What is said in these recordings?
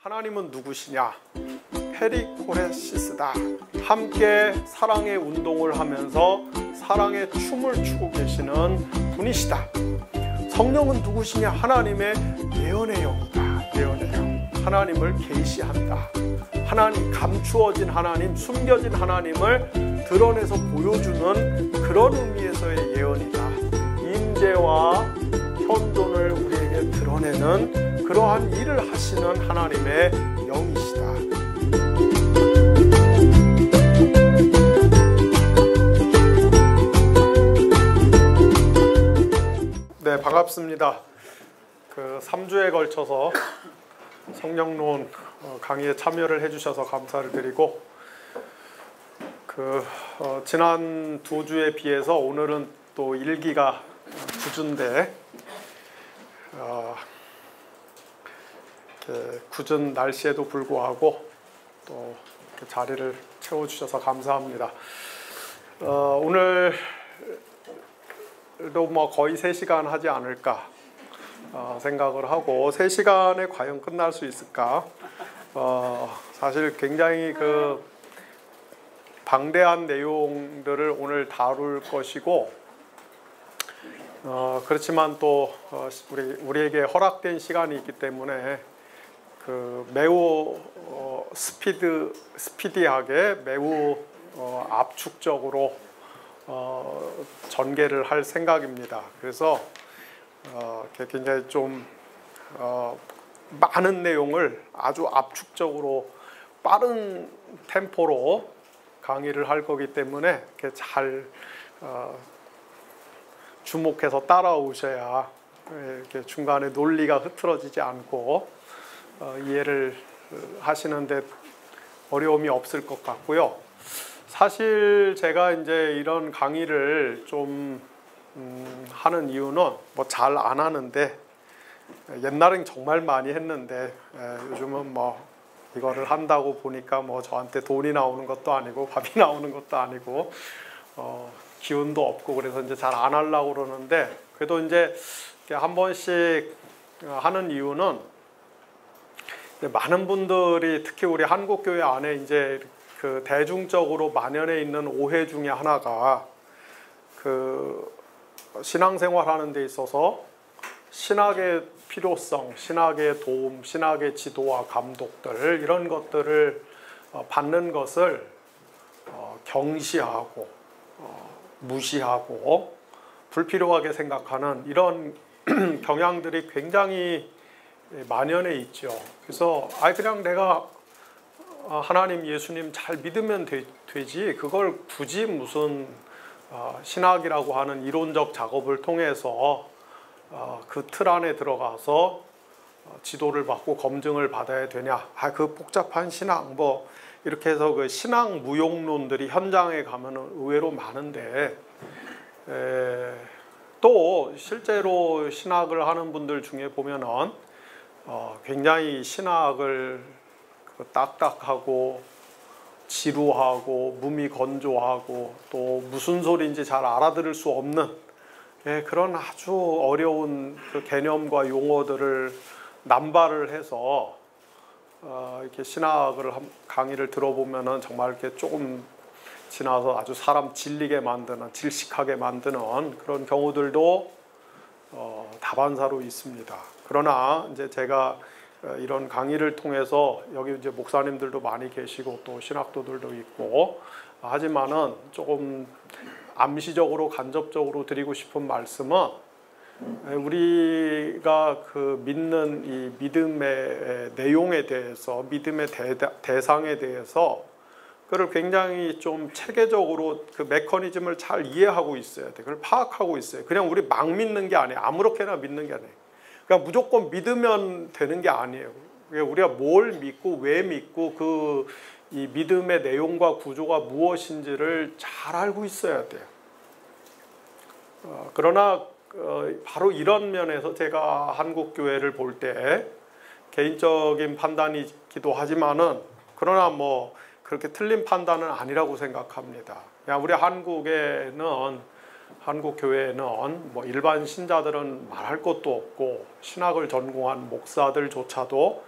하나님은 누구시냐? 페리코레시스다. 함께 사랑의 운동을 하면서 사랑의 춤을 추고 계시는 분이시다. 성령은 누구시냐? 하나님의 예언의 영이다. 예언의 영. 하나님을 계시한다. 하나님, 감추어진 하나님, 숨겨진 하나님을 드러내서 보여주는 그런 의미에서의 예언이다. 임재와 현존을 우리에게 드러내는 그러한 일을 하시는 하나님의 영이시다. 네, 반갑습니다. 3주에 걸쳐서 성령론 강의에 참여를 해주셔서 감사를 드리고, 지난 2주에 비해서 오늘은 또 일기가 9주인데, 굳은 날씨에도 불구하고 또 자리를 채워주셔서 감사합니다. 오늘도 거의 3시간 하지 않을까 생각을 하고, 3시간에 과연 끝날 수 있을까? 사실 굉장히 방대한 내용들을 오늘 다룰 것이고, 그렇지만 또 우리에게 허락된 시간이 있기 때문에 매우 스피디하게 매우 압축적으로 전개를 할 생각입니다. 그래서 굉장히 좀 많은 내용을 아주 압축적으로 빠른 템포로 강의를 할 거기 때문에 이렇게 잘 주목해서 따라오셔야 이렇게 중간에 논리가 흐트러지지 않고 이해를 하시는데 어려움이 없을 것 같고요. 사실 제가 이제 이런 강의를 좀 하는 이유는 잘 안 하는데, 옛날엔 정말 많이 했는데 요즘은 이거를 한다고 보니까 저한테 돈이 나오는 것도 아니고 밥이 나오는 것도 아니고 기운도 없고, 그래서 이제 잘 안 하려고 그러는데, 그래도 이제 한 번씩 하는 이유는 많은 분들이 특히 우리 한국교회 안에 이제 대중적으로 만연해 있는 오해 중에 하나가 신앙생활 하는 데 있어서 신학의 필요성, 신학의 도움, 신학의 지도와 감독들, 이런 것들을 받는 것을 경시하고 무시하고 불필요하게 생각하는 이런 경향들이 굉장히 만연해 있죠. 그래서 그냥 내가 하나님, 예수님 잘 믿으면 되지, 그걸 굳이 무슨 신학이라고 하는 이론적 작업을 통해서 그 틀 안에 들어가서 지도를 받고 검증을 받아야 되냐, 그 복잡한 신학 이렇게 해서 그 신학 무용론들이 현장에 가면 의외로 많은데, 또 실제로 신학을 하는 분들 중에 보면은 굉장히 신학을 딱딱하고 지루하고 무미건조하고 또 무슨 소리인지 잘 알아들을 수 없는 그런 아주 어려운 개념과 용어들을 남발을 해서 이렇게 신학을 강의를 들어보면은 정말 이렇게 조금 지나서 아주 사람 질리게 만드는, 질식하게 만드는 그런 경우들도 다반사로 있습니다. 그러나 이제 제가 이런 강의를 통해서, 여기 이제 목사님들도 많이 계시고 또 신학도들도 있고, 하지만은 조금 암시적으로 간접적으로 드리고 싶은 말씀은, 우리가 믿는 이 믿음의 내용에 대해서, 믿음의 대상에 대해서 그걸 굉장히 좀 체계적으로 메커니즘을 잘 이해하고 있어야 돼. 그걸 파악하고 있어요. 그냥 우리 막 믿는 게 아니에요. 아무렇게나 믿는 게 아니에요. 그러니까 무조건 믿으면 되는 게 아니에요. 우리가 뭘 믿고 왜 믿고 이 믿음의 내용과 구조가 무엇인지를 잘 알고 있어야 돼요. 그러나 바로 이런 면에서 제가 한국 교회를 볼 때 개인적인 판단이기도 하지만은, 그러나 그렇게 틀린 판단은 아니라고 생각합니다. 그냥 우리 한국 교회는 일반 신자들은 말할 것도 없고, 신학을 전공한 목사들조차도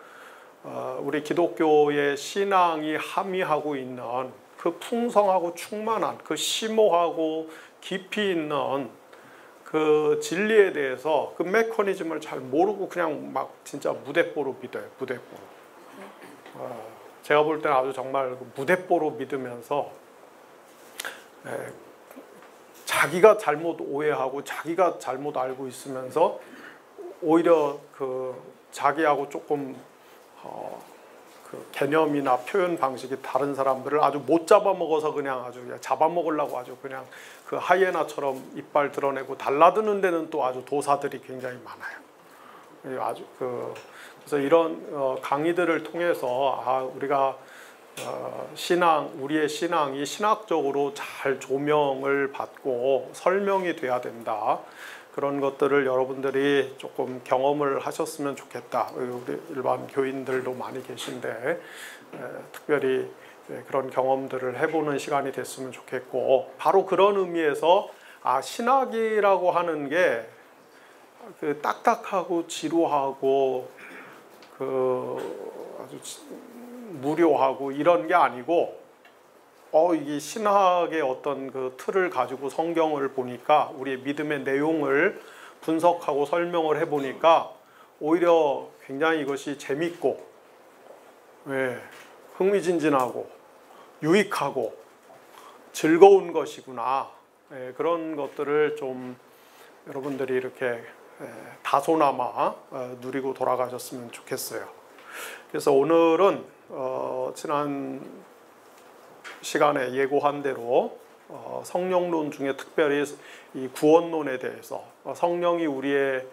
우리 기독교의 신앙이 함의하고 있는 그 풍성하고 충만한 그 심오하고 깊이 있는 그 진리에 대해서 그 메커니즘을 잘 모르고 그냥 막 진짜 무대뽀로 믿어요. 무대뽀로. 제가 볼 때는 아주 정말 무대뽀로 믿으면서 자기가 잘못 오해하고 자기가 잘못 알고 있으면서 오히려 그 자기하고 조금 그 개념이나 표현 방식이 다른 사람들을 아주 못 잡아먹어서 그냥 아주 잡아먹으려고 아주 그냥 그 하이에나처럼 이빨 드러내고 달라드는 데는 또 아주 도사들이 굉장히 많아요. 아주 그래서 이런 강의들을 통해서 우리가 우리의 신앙이 신학적으로 잘 조명을 받고 설명이 돼야 된다. 그런 것들을 여러분들이 조금 경험을 하셨으면 좋겠다. 우리 일반 교인들도 많이 계신데 특별히 그런 경험들을 해보는 시간이 됐으면 좋겠고, 바로 그런 의미에서 신학이라고 하는 게 그 딱딱하고 지루하고 그 아주 무료하고 이런 게 아니고 이게 신학의 어떤 그 틀을 가지고 성경을 보니까 우리의 믿음의 내용을 분석하고 설명을 해보니까 오히려 굉장히 이것이 재밌고 흥미진진하고 유익하고 즐거운 것이구나. 그런 것들을 좀 여러분들이 이렇게 다소나마 누리고 돌아가셨으면 좋겠어요. 그래서 오늘은 지난 시간에 예고한 대로 성령론 중에 특별히 이 구원론에 대해서 성령이 우리의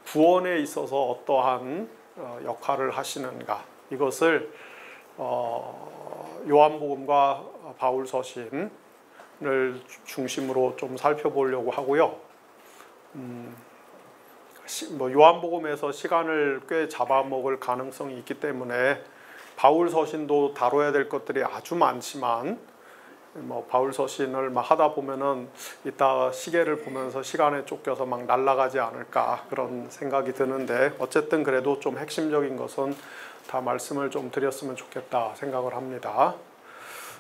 구원에 있어서 어떠한 역할을 하시는가, 이것을 요한복음과 바울서신을 중심으로 좀 살펴보려고 하고요. 요한복음에서 시간을 꽤 잡아먹을 가능성이 있기 때문에 바울서신도 다뤄야 될 것들이 아주 많지만 바울서신을 막 하다 보면은 이따 시계를 보면서 시간에 쫓겨서 막 날아가지 않을까 그런 생각이 드는데, 어쨌든 그래도 좀 핵심적인 것은 다 말씀을 좀 드렸으면 좋겠다 생각을 합니다.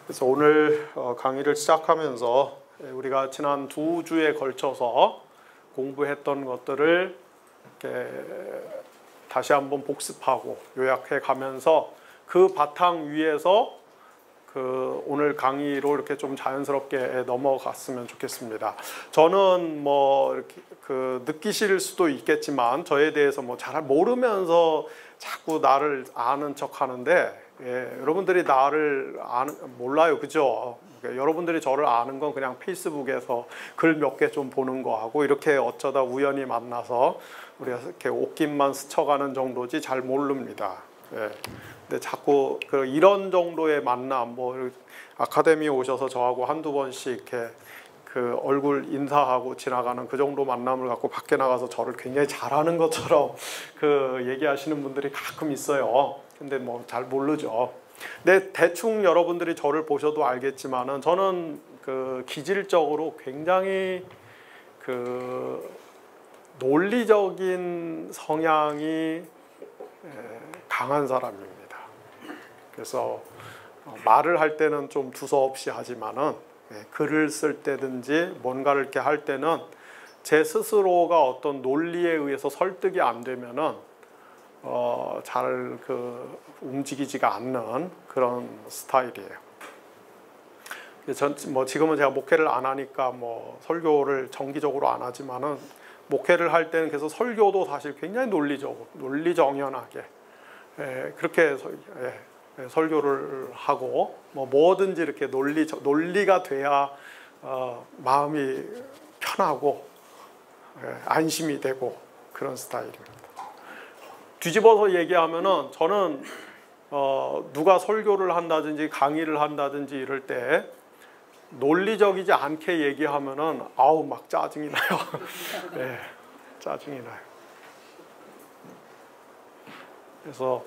그래서 오늘 강의를 시작하면서 우리가 지난 2주에 걸쳐서 공부했던 것들을 이렇게 다시 한번 복습하고 요약해 가면서 그 바탕 위에서 그 오늘 강의로 이렇게 좀 자연스럽게 넘어갔으면 좋겠습니다. 저는 이렇게 느끼실 수도 있겠지만 저에 대해서 잘 모르면서 자꾸 나를 아는 척 하는데, 여러분들이 나를 몰라요. 그죠? 여러분들이 저를 아는 건 그냥 페이스북에서 글 몇 개 좀 보는 거하고 이렇게 어쩌다 우연히 만나서 우리가 이렇게 옷깃만 스쳐가는 정도지 잘 모릅니다. 근데 자꾸 이런 정도의 만남, 아카데미에 오셔서 저하고 한두 번씩 이렇게 그 얼굴 인사하고 지나가는 그 정도 만남을 갖고 밖에 나가서 저를 굉장히 잘하는 것처럼 얘기하시는 분들이 가끔 있어요. 근데 잘 모르죠. 근데 대충 여러분들이 저를 보셔도 알겠지만은 저는 기질적으로 굉장히 논리적인 성향이 강한 사람입니다. 그래서 말을 할 때는 좀 두서없이 하지만은 글을 쓸 때든지 뭔가를 이렇게 할 때는 제 스스로가 어떤 논리에 의해서 설득이 안 되면은 잘 움직이지가 않는 그런 스타일이에요. 지금은 제가 목회를 안 하니까 설교를 정기적으로 안 하지만은 목회를 할 때는 그래서 설교도 사실 굉장히 논리정연하게 그렇게 설교를 하고 뭐든지 이렇게 논리가 돼야 마음이 편하고 안심이 되고 그런 스타일입니다. 뒤집어서 얘기하면은 저는 누가 설교를 한다든지 강의를 한다든지 이럴 때 논리적이지 않게 얘기하면은 막 짜증이 나요. 네, 짜증이 나요. 그래서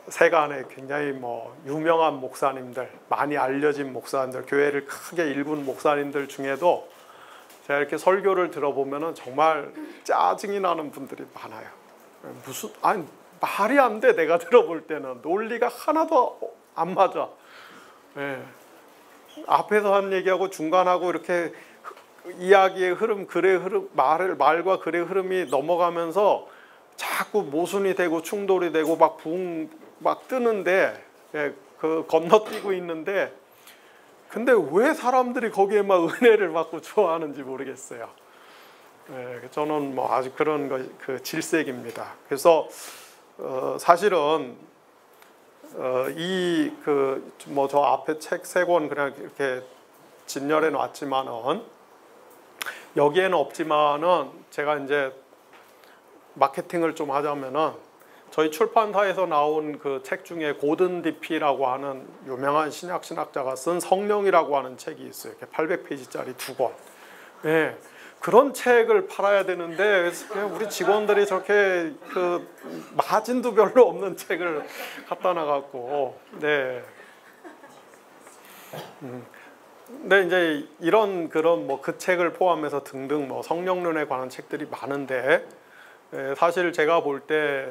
세간에 굉장히 유명한 목사님들, 많이 알려진 목사님들, 교회를 크게 일군 목사님들 중에도 제가 이렇게 설교를 들어보면은 정말 짜증이 나는 분들이 많아요. 말이 안 돼. 내가 들어볼 때는 논리가 하나도 안 맞아. 예. 앞에서 한 얘기하고 중간하고 이렇게 이야기의 흐름, 글의 흐름, 말과 글의 흐름이 넘어가면서 자꾸 모순이 되고 충돌이 되고 막 뜨는데, 예, 그 건너뛰고 있는데, 근데 왜 사람들이 거기에 막 은혜를 받고 좋아하는지 모르겠어요. 예, 저는 뭐 아주 그런 그 질색입니다. 그래서 사실은 이 그 뭐 저 앞에 책 3권 그냥 이렇게 진열해 놨지만은 여기에는 없지만은 제가 이제 마케팅을 좀 하자면은 저희 출판사에서 나온 그 책 중에 고든 디피라고 하는 유명한 신학자가 쓴 성령이라고 하는 책이 있어요. 이렇게 800페이지짜리 2권. 예. 그런 책을 팔아야 되는데 그냥 우리 직원들이 저렇게 그 마진도 별로 없는 책을 갖다 놔갖고, 네. 근데 이제 이런 그런 뭐 그 책을 포함해서 등등 뭐 성령론에 관한 책들이 많은데, 사실 제가 볼 때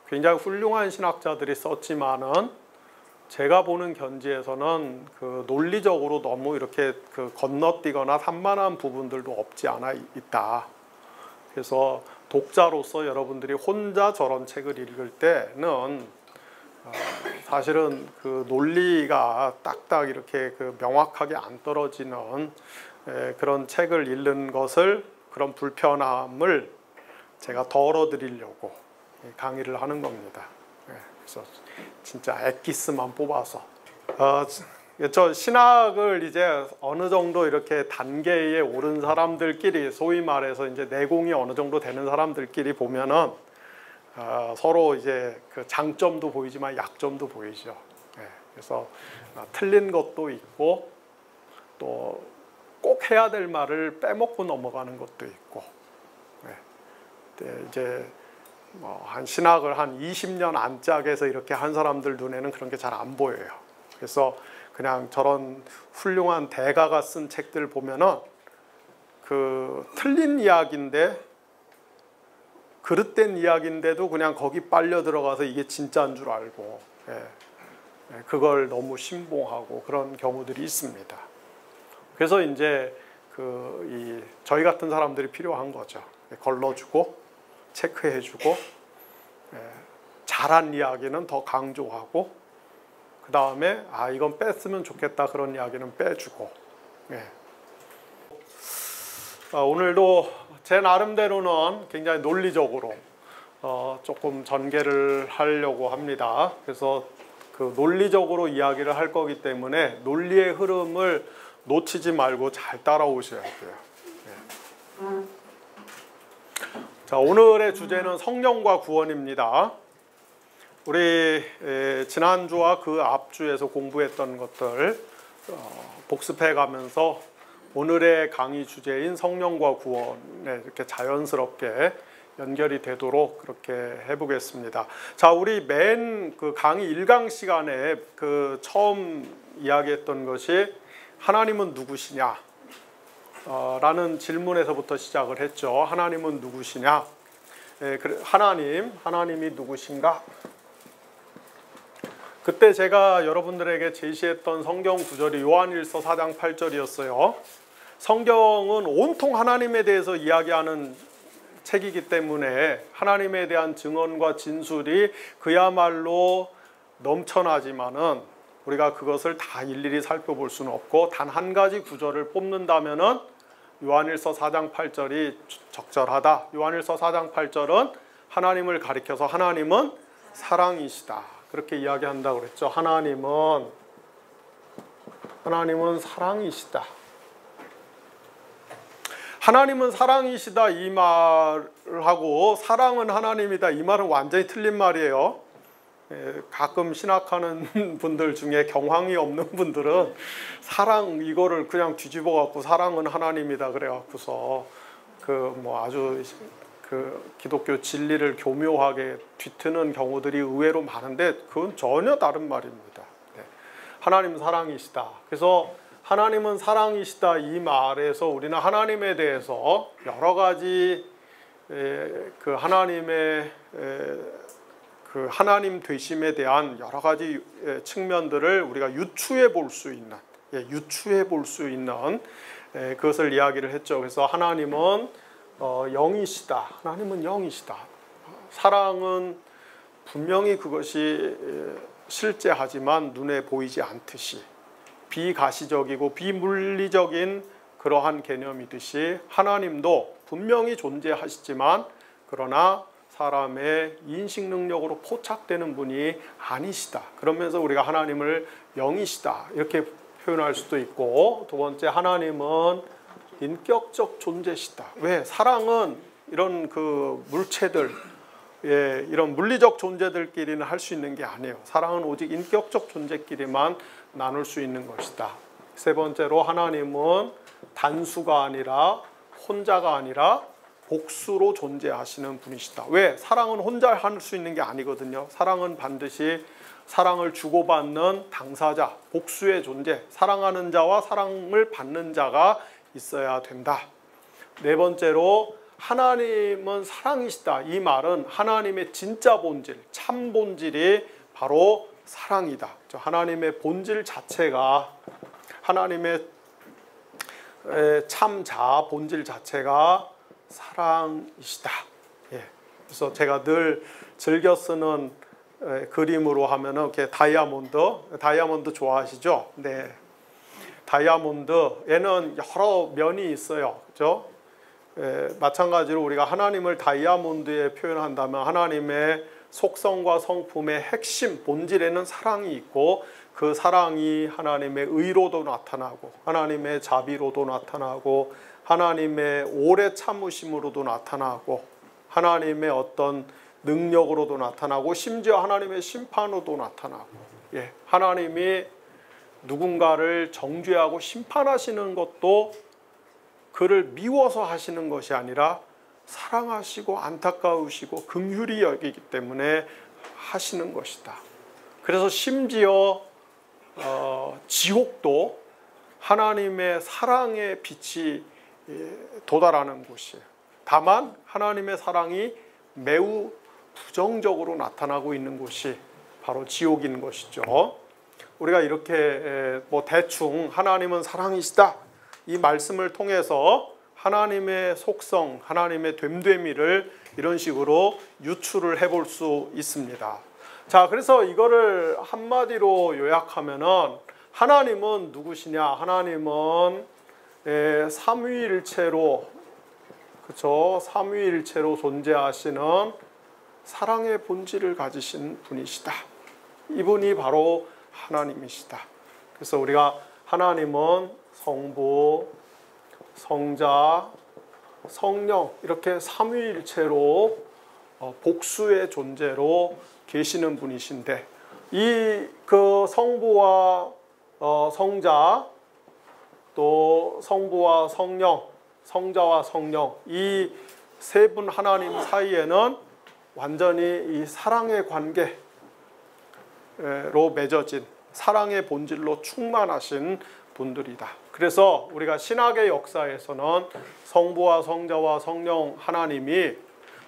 굉장히 훌륭한 신학자들이 썼지만은 제가 보는 견지에서는 그 논리적으로 너무 이렇게 그 건너뛰거나 산만한 부분들도 없지 않아 있다. 그래서 독자로서 여러분들이 혼자 저런 책을 읽을 때는 사실은 그 논리가 딱딱 이렇게 그 명확하게 안 떨어지는 그런 책을 읽는 것을, 그런 불편함을 제가 덜어드리려고 강의를 하는 겁니다. 그래서 진짜 엑기스만 뽑아서 저 신학을 이제 어느 정도 이렇게 단계에 오른 사람들끼리, 소위 말해서 이제 내공이 어느 정도 되는 사람들끼리 보면은 서로 이제 그 장점도 보이지만 약점도 보이죠. 그래서 틀린 것도 있고 또 꼭 해야 될 말을 빼먹고 넘어가는 것도 있고, 이제 뭐 한 신학을 한 20년 안짝에서 이렇게 한 사람들 눈에는 그런 게 잘 안 보여요. 그래서 그냥 저런 훌륭한 대가가 쓴 책들 보면은 그 틀린 이야기인데, 그릇된 이야기인데도 그냥 거기 빨려 들어가서 이게 진짜인 줄 알고, 그걸 너무 신봉하고 그런 경우들이 있습니다. 그래서 이제 저희 같은 사람들이 필요한 거죠. 걸러주고 체크해주고, 잘한 이야기는 더 강조하고, 그 다음에 이건 뺐으면 좋겠다 그런 이야기는 빼주고. 오늘도 제 나름대로는 굉장히 논리적으로 조금 전개를 하려고 합니다. 그래서 그 논리적으로 이야기를 할 거기 때문에 논리의 흐름을 놓치지 말고 잘 따라오셔야 돼요. 자, 오늘의 주제는 성령과 구원입니다. 우리 지난주와 그 앞주에서 공부했던 것들 복습해 가면서 오늘의 강의 주제인 성령과 구원에 이렇게 자연스럽게 연결이 되도록 그렇게 해보겠습니다. 자, 우리 맨 그 강의 1강 시간에 그 처음 이야기했던 것이 하나님은 누구시냐? 라는 질문에서부터 시작을 했죠. 하나님은 누구시냐? 하나님이 누구신가? 그때 제가 여러분들에게 제시했던 성경 구절이 요한일서 4장 8절이었어요. 성경은 온통 하나님에 대해서 이야기하는 책이기 때문에 하나님에 대한 증언과 진술이 그야말로 넘쳐나지만은 우리가 그것을 다 일일이 살펴볼 수는 없고, 단 한 가지 구절을 뽑는다면은 요한일서 4장 8절이 적절하다. 요한일서 4장 8절은 하나님을 가리켜서 하나님은 사랑이시다, 그렇게 이야기한다고 그랬죠. 하나님은 사랑이시다. 하나님은 사랑이시다 이 말하고 사랑은 하나님이다 이 말은 완전히 틀린 말이에요. 가끔 신학하는 분들 중에 경황이 없는 분들은 사랑 이거를 그냥 뒤집어 갖고 사랑은 하나님이다 그래 갖고서 그 뭐 아주 그 기독교 진리를 교묘하게 뒤트는 경우들이 의외로 많은데 그건 전혀 다른 말입니다. 하나님은 사랑이시다. 그래서 하나님은 사랑이시다 이 말에서 우리는 하나님에 대해서 여러 가지 그 하나님의 그 하나님 되심에 대한 여러 가지 측면들을 우리가 유추해 볼 수 있는, 유추해 볼 수 있는 그것을 이야기를 했죠. 그래서 하나님은 영이시다. 하나님은 영이시다. 사랑은 분명히 그것이 실제하지만 눈에 보이지 않듯이 비가시적이고 비물리적인 그러한 개념이듯이 하나님도 분명히 존재하시지만 그러나 사람의 인식 능력으로 포착되는 분이 아니시다. 그러면서 우리가 하나님을 영이시다 이렇게 표현할 수도 있고, 두 번째 하나님은 인격적 존재시다. 왜? 사랑은 이런 그 물체들, 이런 물리적 존재들끼리는 할 수 있는 게 아니에요. 사랑은 오직 인격적 존재끼리만 나눌 수 있는 것이다. 세 번째로 하나님은 단수가 아니라 혼자가 아니라 복수로 존재하시는 분이시다. 왜? 사랑은 혼자 할 수 있는 게 아니거든요. 사랑은 반드시 사랑을 주고받는 당사자, 복수의 존재, 사랑하는 자와 사랑을 받는 자가 있어야 된다. 네 번째로 하나님은 사랑이시다. 이 말은 하나님의 진짜 본질, 참 본질이 바로 사랑이다. 하나님의 본질 자체가, 하나님의 참 자아 본질 자체가 사랑이시다. 그래서 제가 늘 즐겨 쓰는 그림으로 하면은 이렇게 다이아몬드 좋아하시죠? 네. 다이아몬드 얘는 여러 면이 있어요. 그죠? 마찬가지로 우리가 하나님을 다이아몬드에 표현한다면 하나님의 속성과 성품의 핵심 본질에는 사랑이 있고, 그 사랑이 하나님의 의로도 나타나고 하나님의 자비로도 나타나고 하나님의 오래 참으심으로도 나타나고 하나님의 어떤 능력으로도 나타나고 심지어 하나님의 심판으로도 나타나고, 하나님이 누군가를 정죄하고 심판하시는 것도 그를 미워서 하시는 것이 아니라 사랑하시고 안타까우시고 긍휼히 여기기 때문에 하시는 것이다. 그래서 심지어 지옥도 하나님의 사랑의 빛이 도달하는 곳이에요. 다만 하나님의 사랑이 매우 부정적으로 나타나고 있는 곳이 바로 지옥인 것이죠. 우리가 이렇게 대충 하나님은 사랑이시다 이 말씀을 통해서 하나님의 속성, 하나님의 됨됨이를 이런 식으로 유추를 해볼 수 있습니다. 자, 그래서 이거를 한마디로 요약하면은 하나님은 누구시냐? 하나님은 삼위일체로, 그렇죠? 삼위일체로 존재하시는 사랑의 본질을 가지신 분이시다. 이분이 바로 하나님이시다. 그래서 우리가 하나님은 성부, 성자, 성령 이렇게 삼위일체로 복수의 존재로 계시는 분이신데, 이 그 성부와 성자, 또 성부와 성령, 성자와 성령 이 세 분 하나님 사이에는 완전히 이 사랑의 관계로 맺어진 사랑의 본질로 충만하신 분들이다. 그래서 우리가 신학의 역사에서는 성부와 성자와 성령 하나님이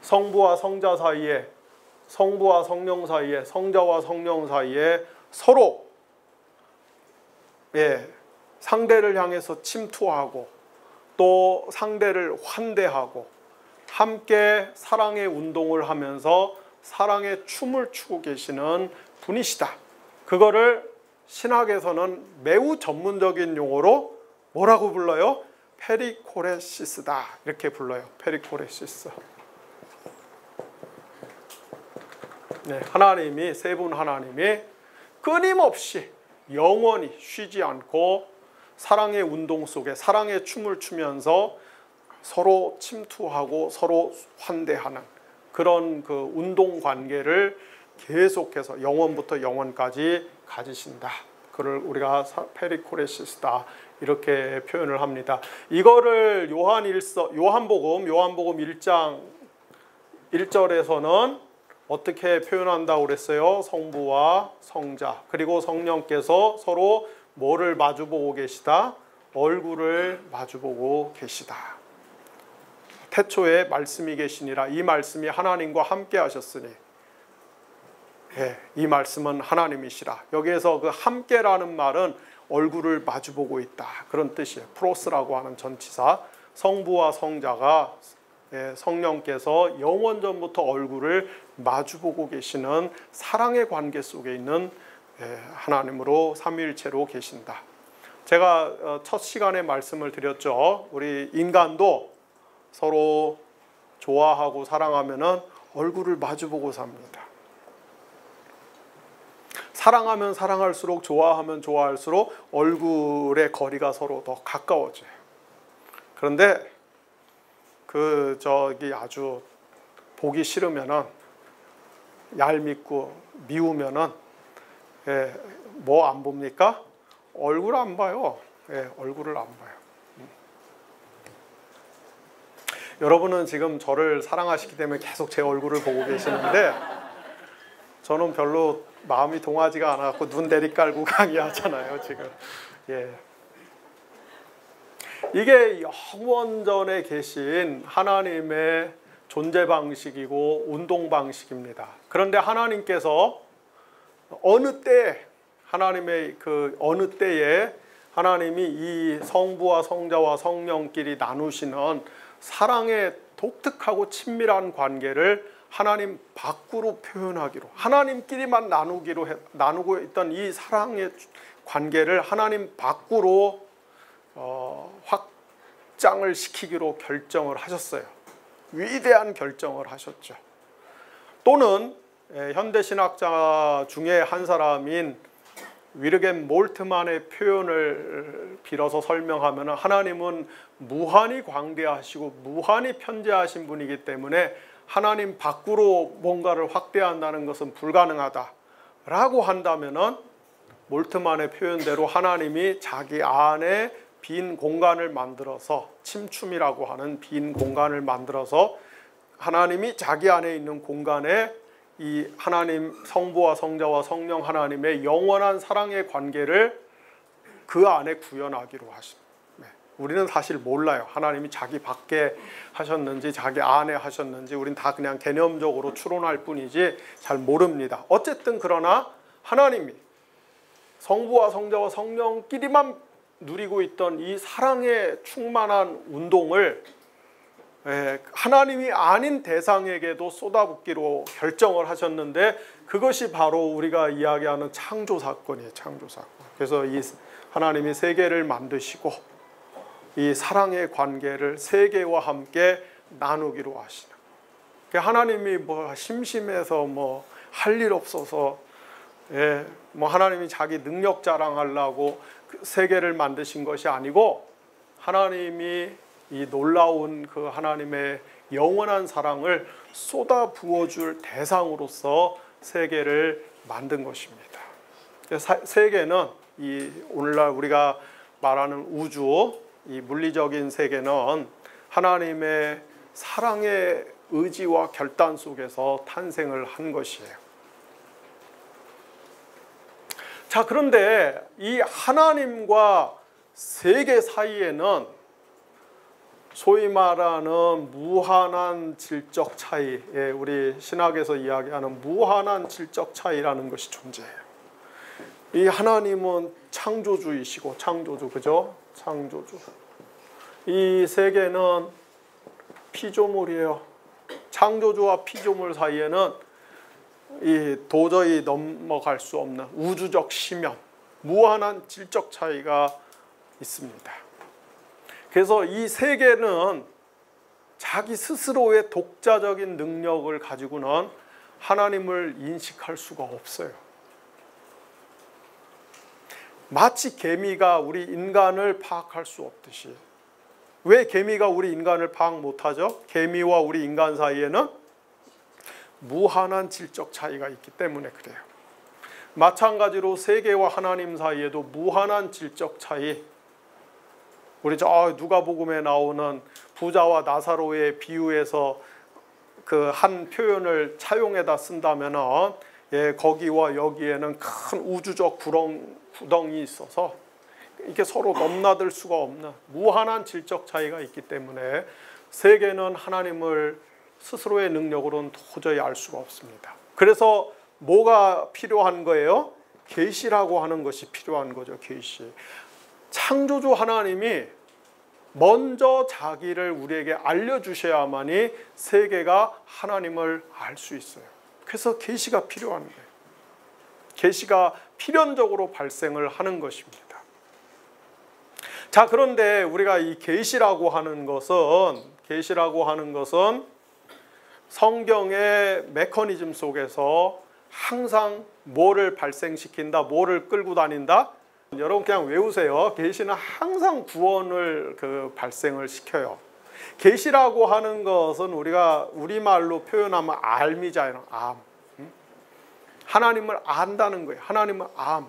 성부와 성자 사이에, 성부와 성령 사이에, 성자와 성령 사이에 서로 상대를 향해서 침투하고 또 상대를 환대하고 함께 사랑의 운동을 하면서 사랑의 춤을 추고 계시는 분이시다. 그거를 신학에서는 매우 전문적인 용어로 뭐라고 불러요? 페리코레시스다 이렇게 불러요. 페리코레시스. 하나님이, 세 분 하나님이 끊임없이 영원히 쉬지 않고 사랑의 운동 속에 사랑의 춤을 추면서 서로 침투하고 서로 환대하는 그런 그 운동 관계를 계속해서 영원부터 영원까지 가지신다. 그걸 우리가 페리코레시스다 이렇게 표현을 합니다. 이거를 요한복음 1장 1절에서는 어떻게 표현한다고 그랬어요? 성부와 성자 그리고 성령께서 서로 뭐를 마주보고 계시다? 얼굴을 마주보고 계시다. 태초에 말씀이 계시니라. 이 말씀이 하나님과 함께 하셨으니 이 말씀은 하나님이시라. 여기에서 그 함께라는 말은 얼굴을 마주보고 있다, 그런 뜻이에요. 프로스라고 하는 전치사, 성부와 성자가 성령께서 영원전부터 얼굴을 마주보고 계시는 사랑의 관계 속에 있는 하나님으로 삼위일체로 계신다. 제가 첫 시간에 말씀을 드렸죠. 우리 인간도 서로 좋아하고 사랑하면은 얼굴을 마주보고 삽니다. 사랑하면 사랑할수록, 좋아하면 좋아할수록 얼굴의 거리가 서로 더 가까워져요. 그런데 아주 보기 싫으면은, 얄밉고 미우면은 뭐 안 봅니까? 얼굴 안 봐요. 얼굴을 안 봐요. 여러분은 지금 저를 사랑하시기 때문에 계속 제 얼굴을 보고 계시는데, 저는 별로 마음이 동하지가 않았고 눈 내리깔고 강의하잖아요 지금. 이게 영원전에 계신 하나님의 존재 방식이고 운동 방식입니다. 그런데 하나님께서 어느 때에 하나님이 이 성부와 성자와 성령끼리 나누시는 사랑의 독특하고 친밀한 관계를 하나님 밖으로 표현하기로, 하나님끼리만 나누고 있던 이 사랑의 관계를 하나님 밖으로 확장을 시키기로 결정을 하셨어요. 위대한 결정을 하셨죠. 또는 현대신학자 중에 한 사람인 위르겐 몰트만의 표현을 빌어서 설명하면, 하나님은 무한히 광대하시고 무한히 편재하신 분이기 때문에 하나님 밖으로 뭔가를 확대한다는 것은 불가능하다라고 한다면은, 몰트만의 표현대로 하나님이 자기 안에 빈 공간을 만들어서, 침춤이라고 하는 빈 공간을 만들어서 하나님이 자기 안에 있는 공간에 이 하나님 성부와 성자와 성령 하나님의 영원한 사랑의 관계를 그 안에 구현하기로 하십니다. 우리는 사실 몰라요. 하나님이 자기 밖에 하셨는지 자기 안에 하셨는지 우리는 다 그냥 개념적으로 추론할 뿐이지 잘 모릅니다. 어쨌든 그러나 하나님이 성부와 성자와 성령끼리만 누리고 있던 이 사랑의 충만한 운동을 하나님이 아닌 대상에게도 쏟아붓기로 결정을 하셨는데, 그것이 바로 우리가 이야기하는 창조 사건이에요. 창조 사건. 그래서 이 하나님이 세계를 만드시고 이 사랑의 관계를 세계와 함께 나누기로 하시는, 하나님이 뭐 심심해서 뭐 할 일 없어서 뭐 하나님이 자기 능력 자랑하려고 세계를 만드신 것이 아니고, 하나님이 이 놀라운 그 하나님의 영원한 사랑을 쏟아 부어줄 대상으로서 세계를 만든 것입니다. 세계는 이 오늘날 우리가 말하는 우주, 이 물리적인 세계는 하나님의 사랑의 의지와 결단 속에서 탄생을 한 것이에요. 자, 그런데 이 하나님과 세계 사이에는 소위 말하는 무한한 질적 차이, 우리 신학에서 이야기하는 무한한 질적 차이라는 것이 존재해요. 이 하나님은 창조주이시고, 창조주, 그죠? 창조주. 이 세계는 피조물이에요. 창조주와 피조물 사이에는 이 도저히 넘어갈 수 없는 우주적 심연, 무한한 질적 차이가 있습니다. 그래서 이 세계는 자기 스스로의 독자적인 능력을 가지고는 하나님을 인식할 수가 없어요. 마치 개미가 우리 인간을 파악할 수 없듯이. 왜 개미가 우리 인간을 파악 못하죠? 개미와 우리 인간 사이에는 무한한 질적 차이가 있기 때문에 그래요. 마찬가지로 세계와 하나님 사이에도 무한한 질적 차이. 우리 저 누가복음에 나오는 부자와 나사로의 비유에서 그 한 표현을 차용해다 쓴다면, 거기와 여기에는 큰 우주적 구덩이 있어서 이게 서로 넘나들 수가 없는 무한한 질적 차이가 있기 때문에 세계는 하나님을 스스로의 능력으로는 도저히 알 수가 없습니다. 그래서 뭐가 필요한 거예요? 계시라고 하는 것이 필요한 거죠. 계시. 창조주 하나님이 먼저 자기를 우리에게 알려주셔야만이 세계가 하나님을 알 수 있어요. 그래서 계시가 필요한 거예요. 계시가 필연적으로 발생을 하는 것입니다. 자, 그런데 우리가 이 계시라고 하는 것은 성경의 메커니즘 속에서 항상 뭐를 발생시킨다, 뭐를 끌고 다닌다? 여러분 그냥 외우세요. 계시는 항상 구원을 발생을 시켜요. 계시라고 하는 것은 우리가 우리말로 표현하면 알미잖아요. 암. 하나님을 안다는 거예요. 하나님을 암.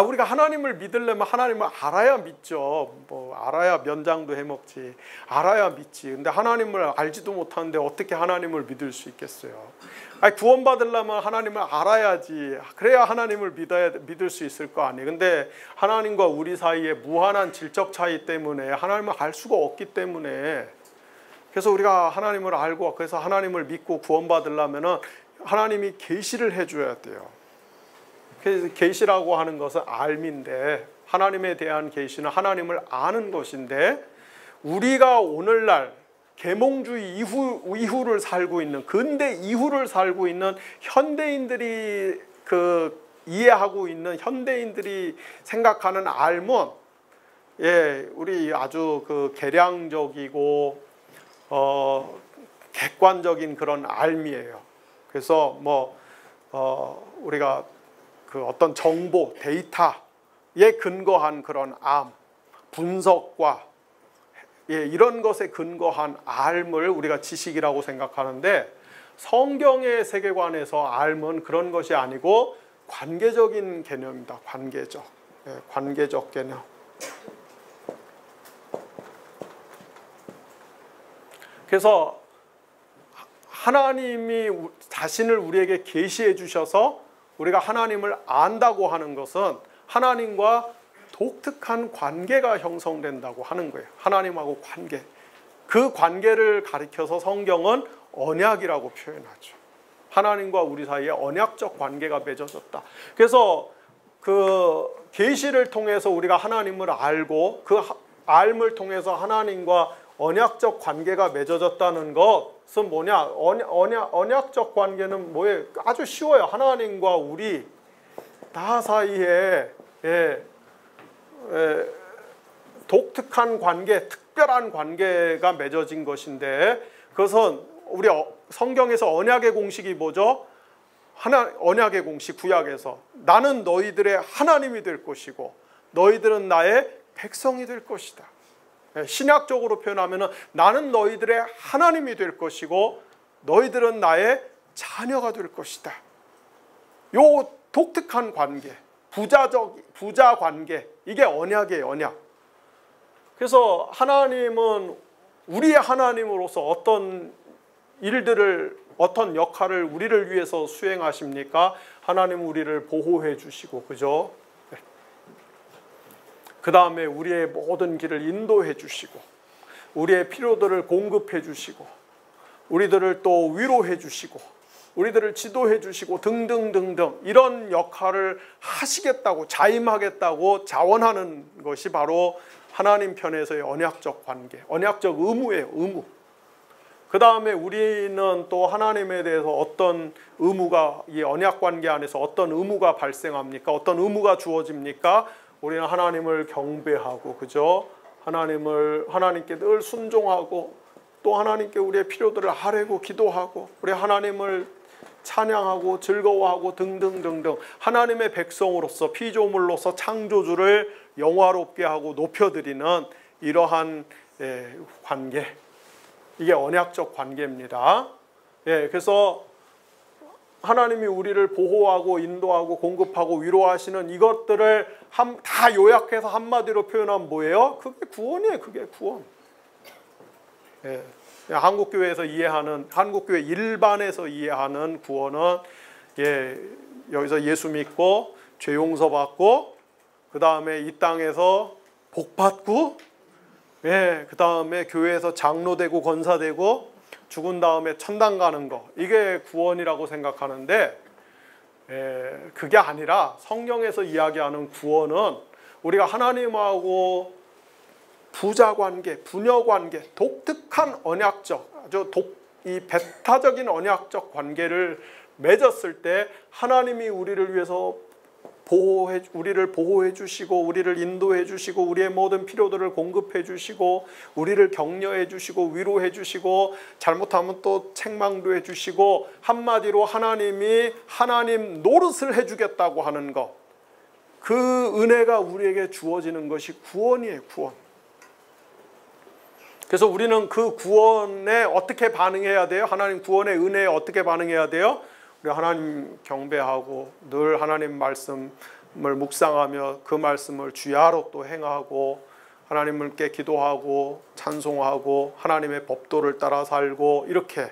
우리가 하나님을 믿으려면 하나님을 알아야 믿죠. 뭐 알아야 면장도 해먹지. 알아야 믿지. 근데 하나님을 알지도 못하는데 어떻게 하나님을 믿을 수 있겠어요? 구원받으려면 하나님을 알아야지. 그래야 하나님을 믿을 수 있을 거 아니에요. 근데 하나님과 우리 사이에 무한한 질적 차이 때문에 하나님을 알 수가 없기 때문에, 그래서 우리가 하나님을 알고 그래서 하나님을 믿고 구원받으려면 하나님이 계시를 해줘야 돼요. 그래서 계시라고 하는 것은 알미인데, 하나님에 대한 계시는 하나님을 아는 것인데, 우리가 오늘날 계몽주의 이후를 살고 있는, 근대 이후를 살고 있는 현대인들이 이해하고 있는 현대인들이 생각하는 알문, 우리 아주 계량적이고 객관적인 그런 알미예요. 그래서 우리가 어떤 정보, 데이터에 근거한 그런 암, 분석과 이런 것에 근거한 알을 우리가 지식이라고 생각하는데, 성경의 세계관에서 알은 그런 것이 아니고 관계적인 개념입니다. 관계적 개념. 그래서 하나님이 자신을 우리에게 계시해 주셔서 우리가 하나님을 안다고 하는 것은 하나님과 독특한 관계가 형성된다고 하는 거예요. 하나님하고 관계. 그 관계를 가리켜서 성경은 언약이라고 표현하죠. 하나님과 우리 사이에 언약적 관계가 맺어졌다. 그래서 계시를 통해서 우리가 하나님을 알고 그 알을 통해서 하나님과 언약적 관계가 맺어졌다는 것은 뭐냐? 언약적 관계는 뭐예요? 아주 쉬워요. 하나님과 우리 나 사이에 독특한 관계, 특별한 관계가 맺어진 것인데, 그것은 우리 성경에서 언약의 공식이 뭐죠? 언약의 공식, 구약에서 나는 너희들의 하나님이 될 것이고 너희들은 나의 백성이 될 것이다. 신약적으로 표현하면 나는 너희들의 하나님이 될 것이고 너희들은 나의 자녀가 될 것이다. 요 독특한 관계, 부자 관계, 이게 언약이에요. 언약. 그래서 하나님은 우리의 하나님으로서 어떤 일들을, 어떤 역할을 우리를 위해서 수행하십니까? 하나님은 우리를 보호해 주시고, 그죠? 그 다음에 우리의 모든 길을 인도해 주시고, 우리의 필요들을 공급해 주시고, 우리들을 또 위로해 주시고, 우리들을 지도해 주시고 등등등등, 이런 역할을 하시겠다고, 자임하겠다고 자원하는 것이 바로 하나님 편에서의 언약적 관계, 언약적 의무예요. 의무. 그 다음에 우리는 또 하나님에 대해서 어떤 의무가, 이 언약 관계 안에서 어떤 의무가 발생합니까? 어떤 의무가 주어집니까? 우리는 하나님을 경배하고, 그죠? 하나님께 늘 순종하고, 또 하나님께 우리의 필요들을 아뢰고 기도하고, 우리 하나님을 찬양하고 즐거워하고 등등등등, 하나님의 백성으로서, 피조물로서 창조주를 영화롭게 하고 높여드리는 이러한 관계, 이게 언약적 관계입니다. 그래서 하나님이 우리를 보호하고 인도하고 공급하고 위로하시는 이것들을 다 요약해서 한마디로 표현하면 뭐예요? 그게 구원이에요. 그게 구원. 한국교회에서 이해하는, 한국교회 일반에서 이해하는 구원은 여기서 예수 믿고 죄 용서 받고, 그 다음에 이 땅에서 복 받고, 그 다음에 교회에서 장로 되고 권사 되고, 죽은 다음에 천당 가는 거, 이게 구원이라고 생각하는데 그게 아니라 성경에서 이야기하는 구원은 우리가 하나님하고 부자관계, 부녀관계, 독특한 언약적, 아주 이 배타적인 언약적 관계를 맺었을 때 하나님이 우리를 위해서 우리를 보호해 주시고, 우리를 인도해 주시고, 우리의 모든 필요들을 공급해 주시고, 우리를 격려해 주시고, 위로해 주시고, 잘못하면 또 책망도 해 주시고, 한마디로 하나님이 하나님 노릇을 해 주겠다고 하는 것, 그 은혜가 우리에게 주어지는 것이 구원이에요. 구원. 그래서 우리는 그 구원에 어떻게 반응해야 돼요? 하나님 구원의 은혜에 어떻게 반응해야 돼요? 우리 하나님 경배하고 늘 하나님 말씀을 묵상하며 그 말씀을 주야로 또 행하고, 하나님께 기도하고 찬송하고 하나님의 법도를 따라 살고, 이렇게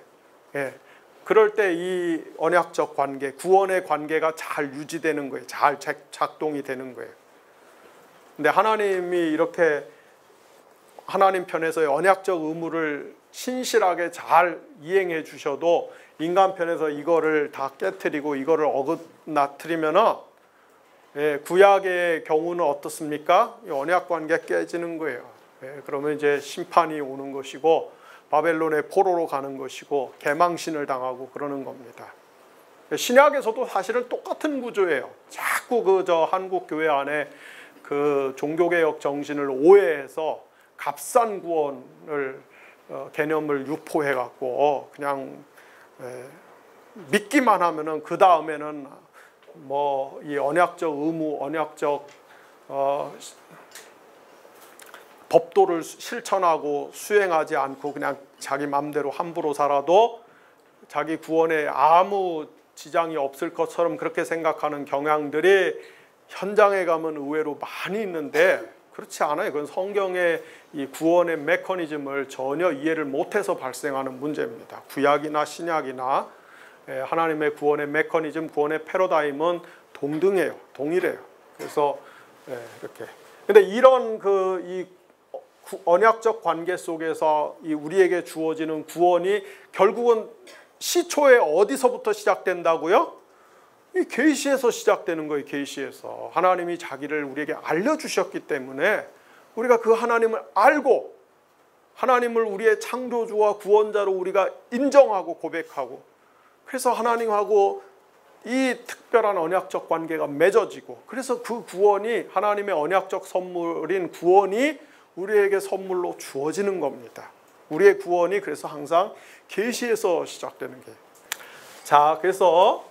그럴 때 이 언약적 관계, 구원의 관계가 잘 유지되는 거예요. 잘 작동이 되는 거예요. 근데 하나님이 이렇게 하나님 편에서의 언약적 의무를 신실하게 잘 이행해 주셔도 인간 편에서 이거를 다 깨트리고 이거를 어긋나뜨리면은 구약의 경우는 어떻습니까? 언약 관계 깨지는 거예요. 그러면 이제 심판이 오는 것이고 바벨론의 포로로 가는 것이고 개망신을 당하고 그러는 겁니다. 신약에서도 사실은 똑같은 구조예요. 자꾸 한국 교회 안에 그 종교개혁 정신을 오해해서 값싼 구원을 개념을 유포해 갖고 그냥 믿기만 하면은 그 다음에는 뭐 이 언약적 의무, 언약적 법도를 실천하고 수행하지 않고 그냥 자기 마음대로 함부로 살아도 자기 구원에 아무 지장이 없을 것처럼 그렇게 생각하는 경향들이 현장에 가면 의외로 많이 있는데, 그렇지 않아요. 그건 성경의 이 구원의 메커니즘을 전혀 이해를 못해서 발생하는 문제입니다. 구약이나 신약이나 하나님의 구원의 메커니즘, 구원의 패러다임은 동등해요. 동일해요. 그래서 이렇게. 근데 이런 이 언약적 관계 속에서 이 우리에게 주어지는 구원이 결국은 시초에 어디서부터 시작된다고요? 이 계시에서 시작되는 거예요. 계시에서 하나님이 자기를 우리에게 알려주셨기 때문에 우리가 그 하나님을 알고 하나님을 우리의 창조주와 구원자로 우리가 인정하고 고백하고, 그래서 하나님하고 이 특별한 언약적 관계가 맺어지고, 그래서 그 구원이 하나님의 언약적 선물인 구원이 우리에게 선물로 주어지는 겁니다. 우리의 구원이 그래서 항상 계시에서 시작되는 게. 자, 그래서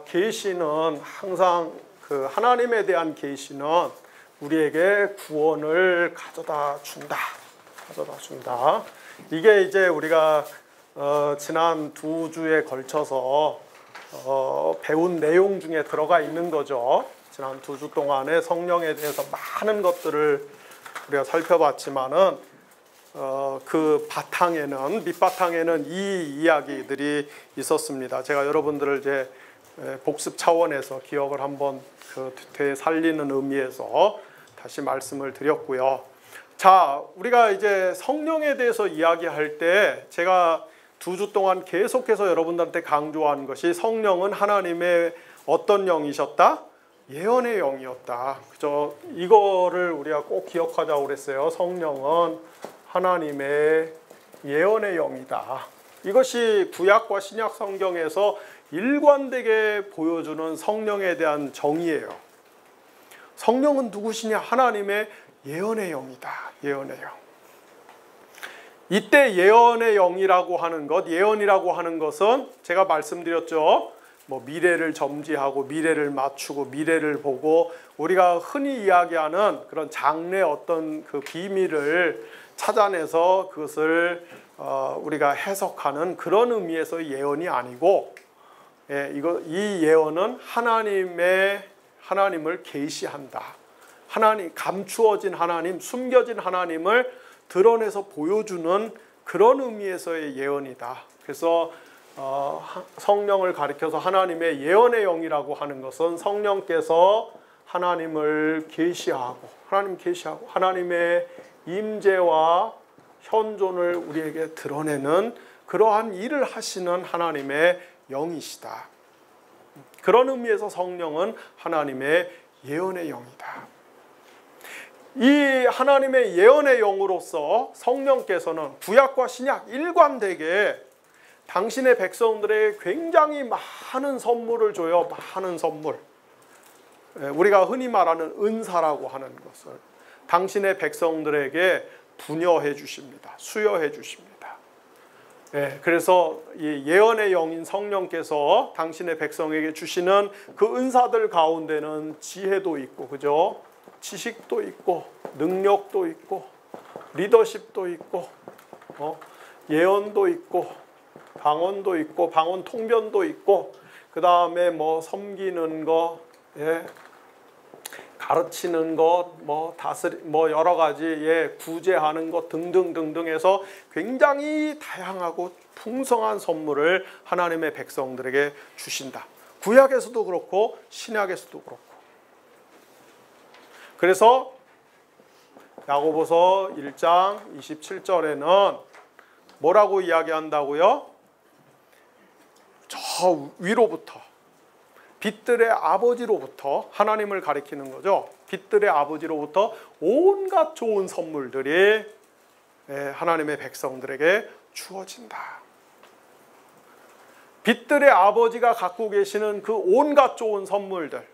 계시는 항상 그 하나님에 대한 계시는 우리에게 구원을 가져다 준다. 가져다 준다. 이게 이제 우리가 지난 2주에 걸쳐서 배운 내용 중에 들어가 있는 거죠. 지난 2주 동안에 성령에 대해서 많은 것들을 우리가 살펴봤지만은 그 바탕에는, 밑바탕에는 이 이야기들이 있었습니다. 제가 여러분들을 이제 복습 차원에서 기억을 한번 되살리는 의미에서 다시 말씀을 드렸고요. 자, 우리가 이제 성령에 대해서 이야기할 때 제가 2주 동안 계속해서 여러분들한테 강조한 것이, 성령은 하나님의 어떤 영이셨다? 예언의 영이었다. 그죠? 이거를 우리가 꼭 기억하자고 그랬어요. 성령은 하나님의 예언의 영이다. 이것이 구약과 신약 성경에서 일관되게 보여주는 성령에 대한 정의예요. 성령은 누구시냐? 하나님의 예언의 영이다. 예언의 영. 이때 예언의 영이라고 하는 것, 예언이라고 하는 것은 제가 말씀드렸죠. 뭐 미래를 점지하고 미래를 맞추고 미래를 보고, 우리가 흔히 이야기하는 그런 장래 어떤 그 비밀을 찾아내서 그것을 우리가 해석하는 그런 의미에서 예언이 아니고, 이 예언은 하나님을 계시한다. 하나님, 감추어진 하나님, 숨겨진 하나님을 드러내서 보여주는 그런 의미에서의 예언이다. 그래서 성령을 가리켜서 하나님의 예언의 영이라고 하는 것은 성령께서 하나님을 계시하고 하나님의 임재와 현존을 우리에게 드러내는 그러한 일을 하시는 하나님의 영이시다. 그런 의미에서 성령은 하나님의 예언의 영이다. 이 하나님의 예언의 영으로서 성령께서는 구약과 신약 일관되게 당신의 백성들에게 굉장히 많은 선물을 줘요. 많은 선물. 우리가 흔히 말하는 은사라고 하는 것을 당신의 백성들에게 분여해 주십니다. 수여해 주십니다. 그래서 이 예언의 영인 성령께서 당신의 백성에게 주시는 그 은사들 가운데는 지혜도 있고, 그죠? 지식도 있고, 능력도 있고, 리더십도 있고, 예언도 있고, 방언도 있고, 방언 통변도 있고, 그 다음에 뭐 섬기는 거, 가르치는 것, 뭐 여러 가지 구제하는 것 등등등등 해서 굉장히 다양하고 풍성한 선물을 하나님의 백성들에게 주신다. 구약에서도 그렇고 신약에서도 그렇고. 그래서 야고보서 1장 27절에는 뭐라고 이야기한다고요? 저 위로부터, 빛들의 아버지로부터, 하나님을 가리키는 거죠. 빛들의 아버지로부터 온갖 좋은 선물들이 하나님의 백성들에게 주어진다. 빛들의 아버지가 갖고 계시는 그 온갖 좋은 선물들,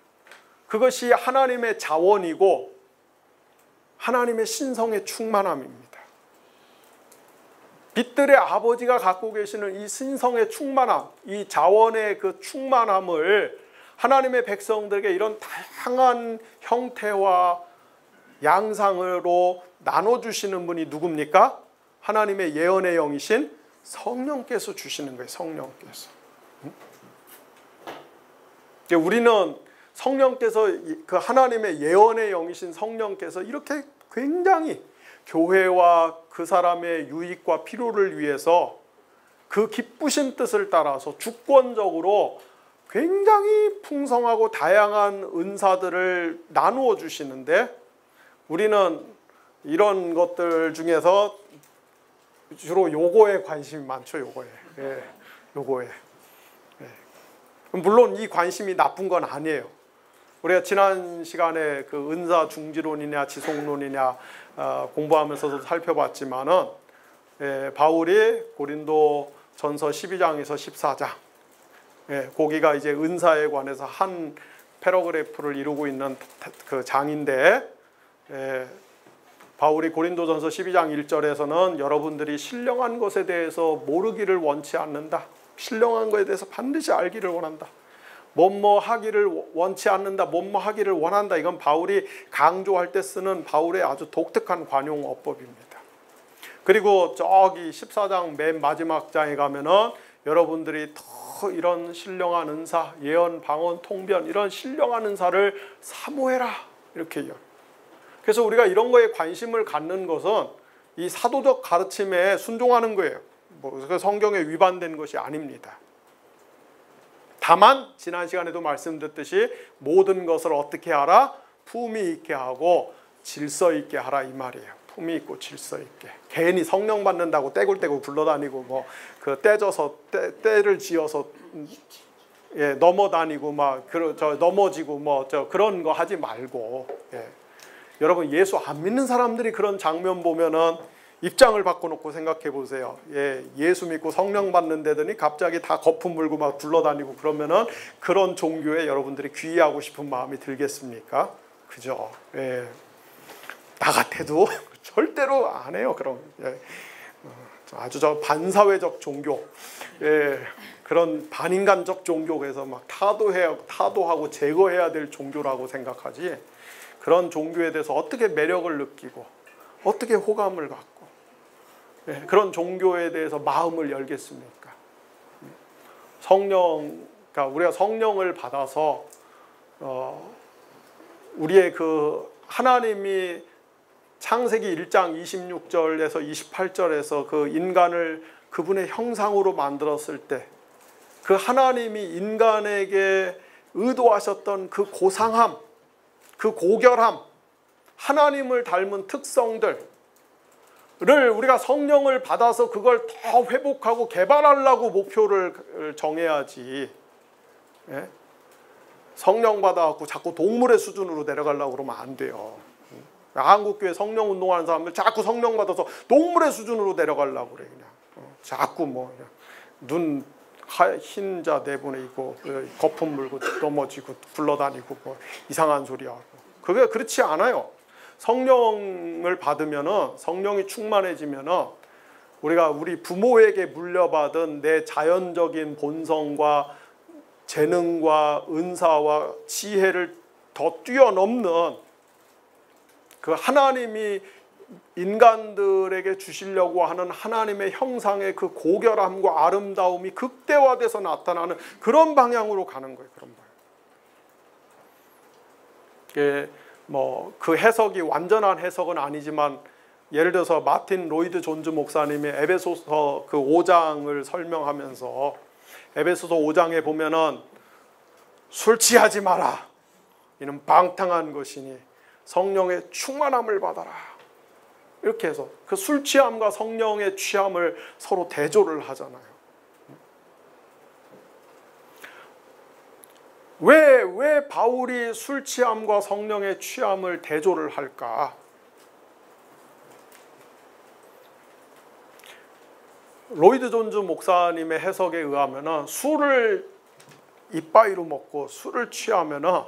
그것이 하나님의 자원이고 하나님의 신성의 충만함입니다. 빛들의 아버지가 갖고 계시는 이 신성의 충만함, 이 자원의 그 충만함을 하나님의 백성들에게 이런 다양한 형태와 양상으로 나눠주시는 분이 누굽니까? 하나님의 예언의 영이신 성령께서 주시는 거예요. 성령께서. 우리는 성령께서, 그 하나님의 예언의 영이신 성령께서 이렇게 굉장히 교회와 그 사람의 유익과 필요를 위해서 그 기쁘신 뜻을 따라서 주권적으로 굉장히 풍성하고 다양한 은사들을 나누어 주시는데, 우리는 이런 것들 중에서 주로 요거에 관심이 많죠. 요거에. 물론 이 관심이 나쁜 건 아니에요. 우리가 지난 시간에 그 은사 중지론이냐 지속론이냐 공부하면서도 살펴봤지만은, 바울이 고린도 전서 12장에서 14장, 거기가 이제 은사에 관해서 한 패러그래프를 이루고 있는 그 장인데, 바울이 고린도전서 12장 1절에서는 여러분들이 신령한 것에 대해서 모르기를 원치 않는다. 신령한 것에 대해서 반드시 알기를 원한다. 뭐뭐 하기를 원치 않는다. 뭐뭐 하기를 원한다. 이건 바울이 강조할 때 쓰는 바울의 아주 독특한 관용어법입니다. 그리고 저기 14장 맨 마지막 장에 가면은 여러분들이 더 이런 신령한 은사, 예언, 방언, 통변, 이런 신령한 은사를 사모해라. 이렇게 해요. 그래서 우리가 이런 거에 관심을 갖는 것은 이 사도적 가르침에 순종하는 거예요. 뭐 성경에 위반된 것이 아닙니다. 다만 지난 시간에도 말씀드렸듯이 모든 것을 어떻게 하라? 품위 있게 하고 질서 있게 하라, 이 말이에요. 품위 있고 질서 있게. 괜히 성령 받는다고 떼굴떼굴 굴러다니고 뭐 그 떼져서 떼를 지어서 넘어다니고 막 넘어지고 뭐 그런 거 하지 말고. 여러분, 예수 안 믿는 사람들이 그런 장면 보면은 입장을 바꿔놓고 생각해 보세요. 예수 믿고 성령 받는 데더니 갑자기 다 거품 물고 막 굴러다니고 그러면은 그런 종교에 여러분들이 귀의하고 싶은 마음이 들겠습니까? 그죠? 나 같아도 절대로 안 해요. 그런 아주 반사회적 종교, 그런 반인간적 종교에서 막 타도하고 제거해야 될 종교라고 생각하지, 그런 종교에 대해서 어떻게 매력을 느끼고 어떻게 호감을 갖고 그런 종교에 대해서 마음을 열겠습니까? 그러니까 우리가 성령을 받아서 우리의 그 하나님이 창세기 1장 26절에서 28절에서 그 인간을 그분의 형상으로 만들었을 때 그 하나님이 인간에게 의도하셨던 그 고상함, 그 고결함, 하나님을 닮은 특성들, 우리가 성령을 받아서 그걸 더 회복하고 개발하려고 목표를 정해야지. 예? 성령 받아갖고 자꾸 동물의 수준으로 내려가려고 그러면 안 돼요. 한국교회 성령 운동하는 사람들 자꾸 성령 받아서 동물의 수준으로 내려가려고 그래. 그냥 자꾸 뭐 눈 흰 자 내보내고 거품 물고 넘어지고 굴러다니고 뭐 이상한 소리 하고. 그게 그렇지 않아요. 성령을 받으면은, 성령이 충만해지면은 우리가 우리 부모에게 물려받은 내 자연적인 본성과 재능과 은사와 지혜를 더 뛰어넘는, 그 하나님이 인간들에게 주시려고 하는 하나님의 형상의 그 고결함과 아름다움이 극대화돼서 나타나는 그런 방향으로 가는 거예요. 그런 방향. 뭐 그 해석이 완전한 해석은 아니지만, 예를 들어서 마틴 로이드 존즈 목사님이 에베소서 그 5장을 설명하면서, 에베소서 5장에 보면은 술 취하지 마라, 이는 방탕한 것이니 성령의 충만함을 받아라, 이렇게 해서 그 술 취함과 성령의 취함을 서로 대조를 하잖아요. 왜 바울이 술 취함과 성령의 취함을 대조를 할까? 로이드 존즈 목사님의 해석에 의하면은, 술을 이빠이로 먹고 술을 취하면은,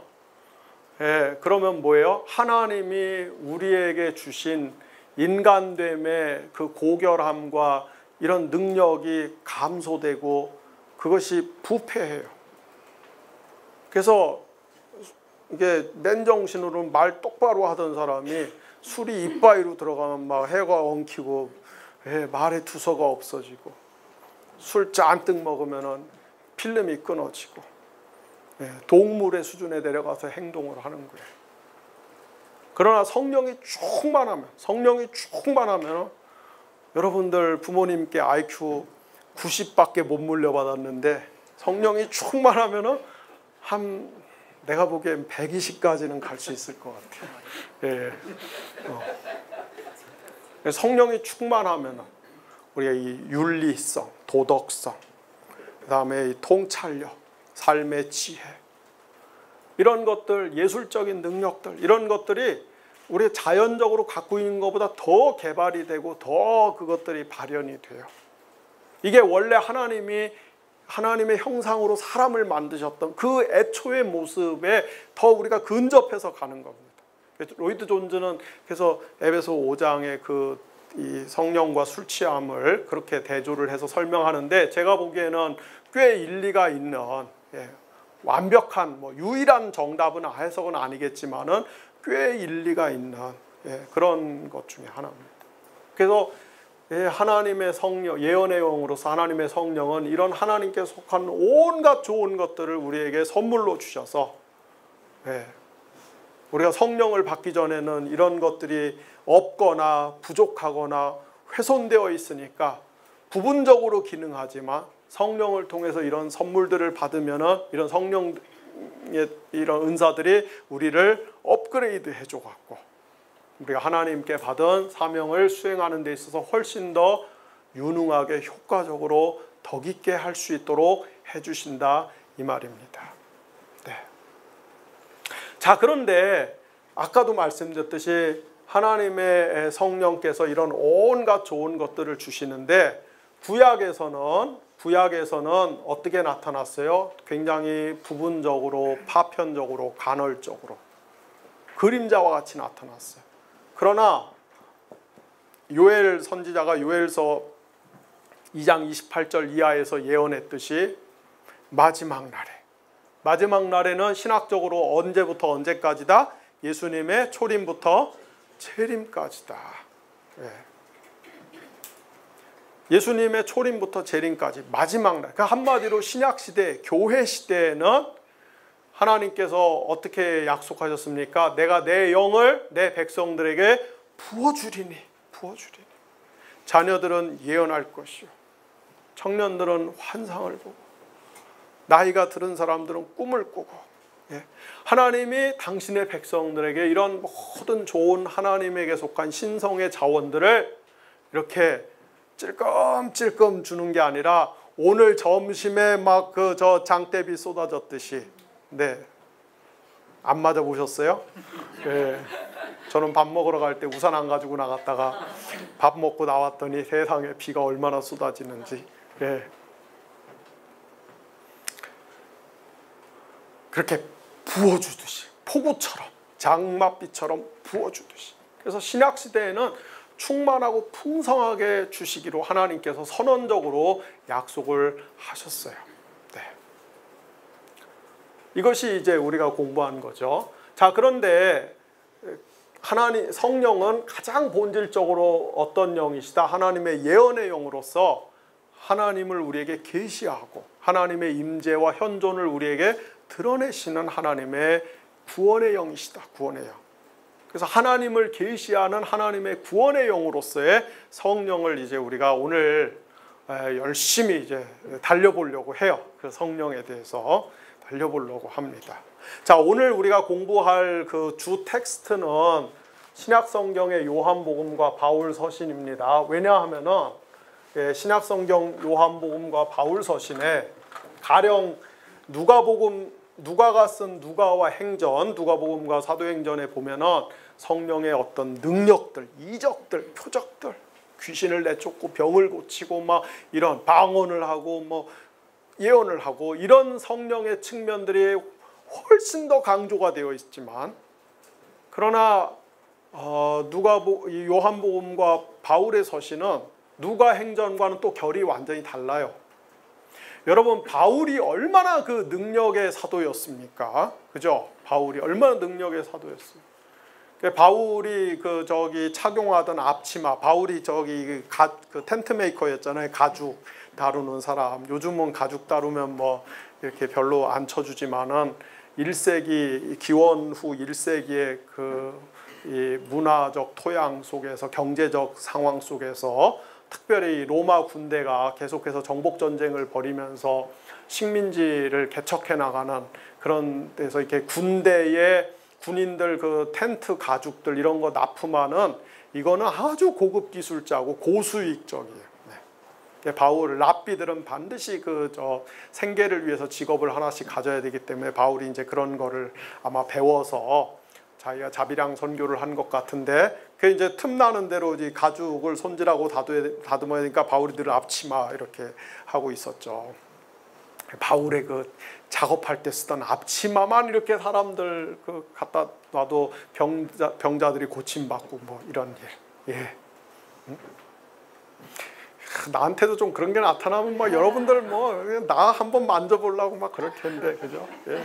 그러면 뭐예요? 하나님이 우리에게 주신 인간됨의 그 고결함과 이런 능력이 감소되고 그것이 부패해요. 그래서 이게 맨정신으로 말 똑바로 하던 사람이 술이 이빠이로 들어가면 막 해가 엉키고 말에 두서가 없어지고, 술 잔뜩 먹으면은 필름이 끊어지고, 동물의 수준에 내려가서 행동을 하는 거예요. 그러나 성령이 충만하면 여러분들 부모님께 IQ 90밖에 못 물려받았는데 성령이 충만하면은 내가 보기엔 120까지는 갈 수 있을 것 같아요. 성령이 충만하면 우리가 이 윤리성, 도덕성, 그다음에 이 통찰력, 삶의 지혜, 이런 것들, 예술적인 능력들, 이런 것들이 우리 자연적으로 갖고 있는 것보다 더 개발이 되고 더 그것들이 발현이 돼요. 이게 원래 하나님의 형상으로 사람을 만드셨던 그 애초의 모습에 더 우리가 근접해서 가는 겁니다. 로이드 존즈는 그래서 에베소 5장의 이 성령과 술 취함을 그렇게 대조를 해서 설명하는데, 제가 보기에는 꽤 일리가 있는, 완벽한 유일한 정답은 해석은 아니겠지만은 꽤 일리가 있는 그런 것 중에 하나입니다. 그래서 하나님의 성령, 예언의 영으로서 하나님의 성령은 이런 하나님께 속한 온갖 좋은 것들을 우리에게 선물로 주셔서, 우리가 성령을 받기 전에는 이런 것들이 없거나 부족하거나 훼손되어 있으니까 부분적으로 기능하지만, 성령을 통해서 이런 선물들을 받으면은 이런 성령의 이런 은사들이 우리를 업그레이드 해줘 갖고 우리가 하나님께 받은 사명을 수행하는 데 있어서 훨씬 더 유능하게 효과적으로 덕 있게 할 수 있도록 해주신다, 이 말입니다. 네. 자, 그런데 아까도 말씀드렸듯이 하나님의 성령께서 이런 온갖 좋은 것들을 주시는데, 구약에서는 어떻게 나타났어요? 굉장히 부분적으로, 파편적으로, 간헐적으로, 그림자와 같이 나타났어요. 그러나 요엘 선지자가 요엘서 2장 28절 이하에서 예언했듯이 마지막 날에는 신학적으로 언제부터 언제까지다? 예수님의 초림부터 재림까지다. 예수님의 초림부터 재림까지 마지막 날. 그러니까 한마디로 신약시대, 교회시대에는 하나님께서 어떻게 약속하셨습니까? 내가 내 영을 내 백성들에게 부어주리니. 자녀들은 예언할 것이요, 청년들은 환상을 보고, 나이가 들은 사람들은 꿈을 꾸고. 하나님이 당신의 백성들에게 이런 모든 좋은 하나님에게 속한 신성의 자원들을 이렇게 찔끔찔끔 주는 게 아니라 오늘 점심에 막 그 저 장대비 쏟아졌듯이. 네. 안 맞아 보셨어요? 네. 저는 밥 먹으러 갈 때 우산 안 가지고 나갔다가 밥 먹고 나왔더니 세상에 비가 얼마나 쏟아지는지. 네. 그렇게 부어주듯이, 폭우처럼, 장맛비처럼 부어주듯이. 그래서 신약시대에는 충만하고 풍성하게 주시기로 하나님께서 선언적으로 약속을 하셨어요. 네. 이것이 이제 우리가 공부한 거죠. 자, 그런데 하나님, 성령은 가장 본질적으로 어떤 영이시다? 하나님의 예언의 영으로서 하나님을 우리에게 계시하고 하나님의 임재와 현존을 우리에게 드러내시는 하나님의 구원의 영이시다. 구원의 영. 그래서 하나님을 계시하는 하나님의 구원의 영으로서의 성령을 이제 우리가 오늘 열심히 이제 달려보려고 해요. 그 성령에 대해서 달려보려고 합니다. 자, 오늘 우리가 공부할 그 주 텍스트는 신약성경의 요한복음과 바울 서신입니다. 왜냐하면은 신약성경 요한복음과 바울 서신에 가령 누가가 쓴 누가와 행전, 누가복음과 사도행전에 보면은 성령의 어떤 능력들, 이적들, 표적들, 귀신을 내쫓고 병을 고치고 막 이런 방언을 하고 뭐 예언을 하고 이런 성령의 측면들이 훨씬 더 강조가 되어 있지만, 그러나 요한복음과 바울의 서신은 누가 행전과는 또 결이 완전히 달라요. 여러분, 바울이 얼마나 그 능력의 사도였습니까? 그죠? 바울이 얼마나 능력의 사도였어요. 바울이 착용하던 앞치마, 바울이 그 텐트 메이커였잖아요. 가죽 다루는 사람. 요즘은 가죽 다루면 뭐 이렇게 별로 안 쳐주지만은 1세기 기원 후 1세기의 이 문화적 토양 속에서, 경제적 상황 속에서 특별히 로마 군대가 계속해서 정복 전쟁을 벌이면서 식민지를 개척해 나가는 그런 데서 이렇게 군대의 군인들 그 텐트 가죽들 이런 거 납품하는, 이거는 아주 고급 기술자고 고수익적이에요. 네. 바울 랍비들은 반드시 생계를 위해서 직업을 하나씩 가져야 되기 때문에 바울이 이제 그런 거를 아마 배워서 자기가 자비랑 선교를 한 것 같은데, 그 이제 틈나는 대로 이제 가죽을 손질하고 다듬어야 되니까 바울이 늘 앞치마 이렇게 하고 있었죠. 바울의 그 작업할 때 쓰던 앞치마만 이렇게 사람들 갖다 놔도 병자들이 고침받고 뭐 이런 일. 예. 나한테도 좀 그런 게 나타나면 막 여러분들 뭐 나 한번 만져보려고 막 그렇게 했는데, 그죠? 예.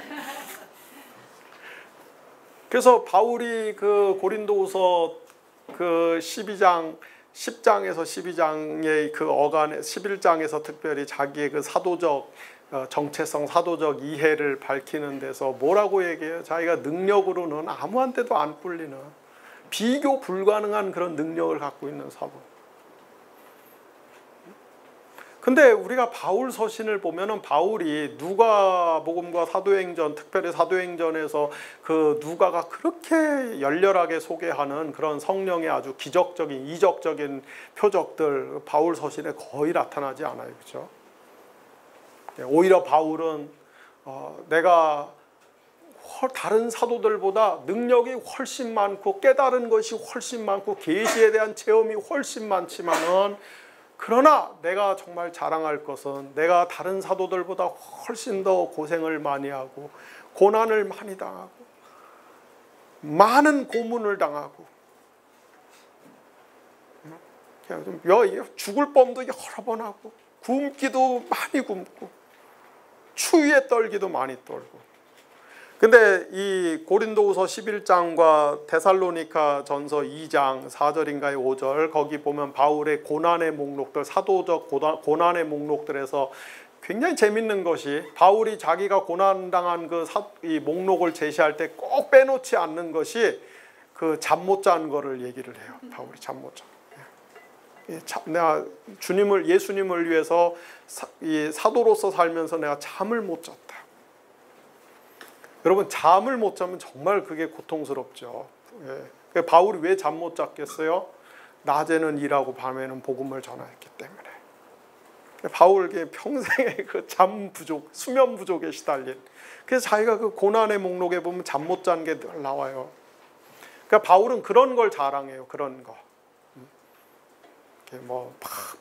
그래서 바울이 그 고린도후서 그 10장에서 12장의 그 어간에 11장에서 특별히 자기의 그 사도적 정체성, 사도적 이해를 밝히는 데서 뭐라고 얘기해요? 자기가 능력으로는 아무한테도 안 뿔리는 비교 불가능한 그런 능력을 갖고 있는 사도. 근데 우리가 바울 서신을 보면은 바울이 누가복음과 사도행전, 특별히 사도행전에서 그 누가가 그렇게 열렬하게 소개하는 그런 성령의 아주 기적적인, 이적적인 표적들 바울 서신에 거의 나타나지 않아요. 그렇죠? 오히려 바울은 내가 다른 사도들보다 능력이 훨씬 많고 깨달은 것이 훨씬 많고 계시에 대한 체험이 훨씬 많지만은, 그러나 내가 정말 자랑할 것은 내가 다른 사도들보다 훨씬 더 고생을 많이 하고 고난을 많이 당하고 많은 고문을 당하고 죽을 뻔도 여러 번 하고 굶기도 많이 굶고 추위에 떨기도 많이 떨고. 근데 이 고린도후서 11장과 데살로니가 전서 2장 4절인가요 5절, 거기 보면 바울의 고난의 목록들, 사도적 고난의 목록들에서 굉장히 재밌는 것이, 바울이 자기가 고난당한 이 목록을 제시할 때 꼭 빼놓지 않는 것이 그 잠 못 자는 거를 얘기를 해요. 바울이 잠 못 자. 내가 예수님을 위해서 이 사도로서 살면서 내가 잠을 못 잤다. 여러분, 잠을 못 자면 정말 그게 고통스럽죠. 예. 바울이 왜 잠 못 잤겠어요? 낮에는 일하고 밤에는 복음을 전하였기 때문에 바울에게 평생의 그 잠 부족, 수면 부족에 시달린, 그래서 자기가 그 고난의 목록에 보면 잠 못 잔 게 늘 나와요. 그러니까 바울은 그런 걸 자랑해요. 그런 거. 뭐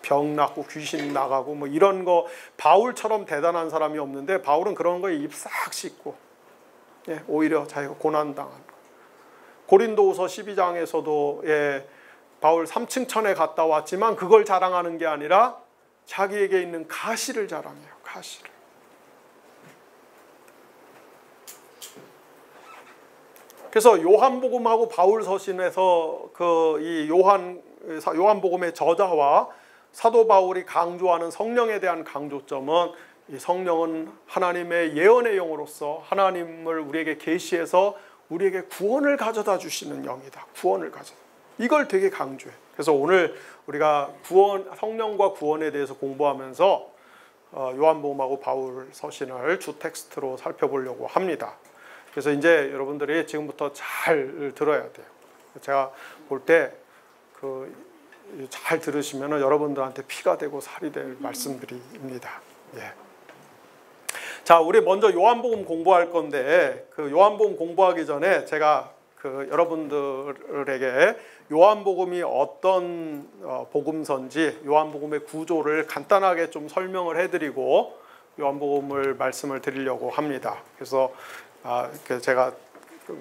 병 낫고 귀신 나가고 뭐 이런 거, 바울처럼 대단한 사람이 없는데 바울은 그런 거에 입 싹 씻고, 예, 오히려 자기가 고난 당한 거. 고린도후서 12장에서도 예, 바울 3층 천에 갔다 왔지만 그걸 자랑하는 게 아니라 자기에게 있는 가시를 자랑해요. 가시를. 그래서 요한복음하고 바울 서신에서 그 이 요한복음의 저자와 사도 바울이 강조하는 성령에 대한 강조점은, 이 성령은 하나님의 예언의 영으로서 하나님을 우리에게 계시해서 우리에게 구원을 가져다 주시는 영이다. 구원을 가져다. 이걸 되게 강조해. 그래서 오늘 우리가 성령과 구원에 대해서 공부하면서 요한복음하고 바울 서신을 주 텍스트로 살펴보려고 합니다. 그래서 이제 여러분들이 지금부터 잘 들어야 돼요. 제가 볼 때 잘 들으시면 여러분들한테 피가 되고 살이 될 말씀들입니다. 예. 자, 우리 먼저 요한복음 공부할 건데, 그 요한복음 공부하기 전에 제가 여러분들에게 요한복음이 어떤 복음서인지 요한복음의 구조를 간단하게 좀 설명을 해드리고 요한복음을 말씀을 드리려고 합니다. 그래서 제가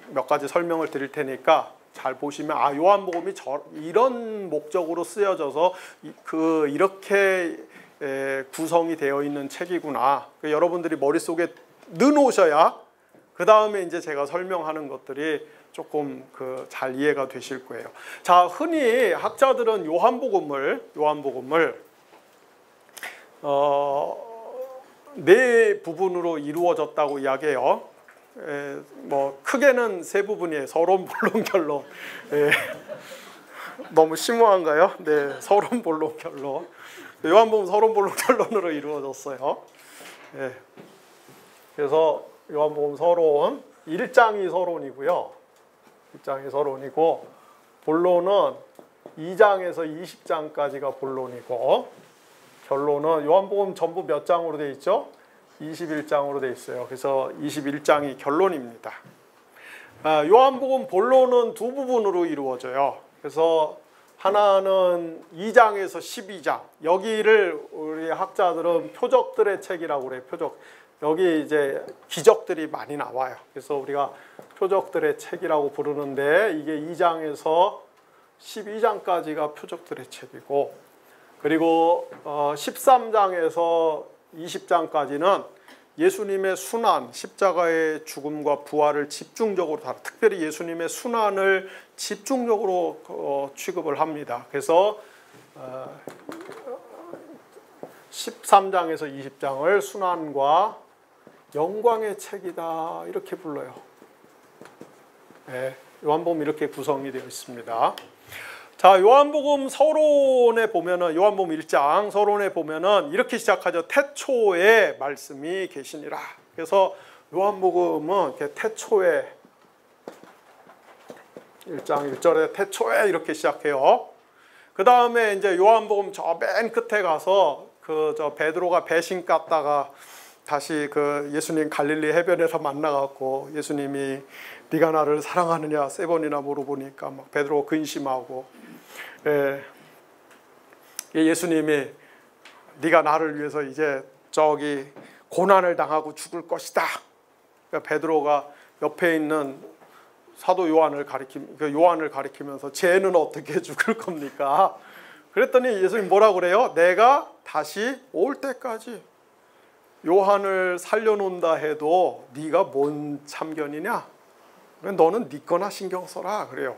몇 가지 설명을 드릴 테니까 잘 보시면, 요한복음이 이런 목적으로 쓰여져서 이렇게 구성이 되어 있는 책이구나. 여러분들이 머릿속에 넣어놓으셔야 그 다음에 이제 제가 설명하는 것들이 조금 잘 이해가 되실 거예요. 자, 흔히 학자들은 요한복음을 네 부분으로 이루어졌다고 이야기해요. 뭐 크게는 세 부분이에요. 서론, 본론, 결론. 너무 심오한가요? 네, 서론, 본론, 결론. 요한복음 서론, 본론, 결론으로 이루어졌어요. 그래서 요한복음 서론 1장이 서론이고요. 1장이 서론이고, 본론은 2장에서 20장까지가 본론이고, 결론은 요한복음 전부 몇 장으로 되어 있죠? 21장으로 되어 있어요. 그래서 21장이 결론입니다. 요한복음 본론은 두 부분으로 이루어져요. 그래서 하나는 2장에서 12장. 여기를 우리 학자들은 표적들의 책이라고 그래요. 표적. 여기 이제 기적들이 많이 나와요. 그래서 우리가 표적들의 책이라고 부르는데, 이게 2장에서 12장까지가 표적들의 책이고, 그리고 13장에서 20장까지는 예수님의 순환, 십자가의 죽음과 부활을 집중적으로 특별히 예수님의 순환을 집중적으로 취급을 합니다. 그래서 13장에서 20장을 순환과 영광의 책이다, 이렇게 불러요. 네, 요한복음 이렇게 구성이 되어 있습니다. 자, 요한복음 서론에 보면은, 요한복음 1장 서론에 보면은 이렇게 시작하죠. 태초에 말씀이 계시니라. 그래서 요한복음은 이렇게 태초에, 1장 1절에 태초에 이렇게 시작해요. 그 다음에 이제 요한복음 저 맨 끝에 가서 베드로가 배신 깠다가 다시 예수님 갈릴리 해변에서 만나갖고 예수님이 네가 나를 사랑하느냐 세 번이나 물어보니까 막 베드로가 근심하고, 예수님이 네가 나를 위해서 이제 저기 고난을 당하고 죽을 것이다. 그러니까 베드로가 옆에 있는 사도 요한을 가리키면서 쟤는 어떻게 죽을 겁니까? 그랬더니 예수님 뭐라고 그래요? 내가 다시 올 때까지 요한을 살려놓는다 해도 네가 뭔 참견이냐? 너는 네 거나 신경 써라 그래요.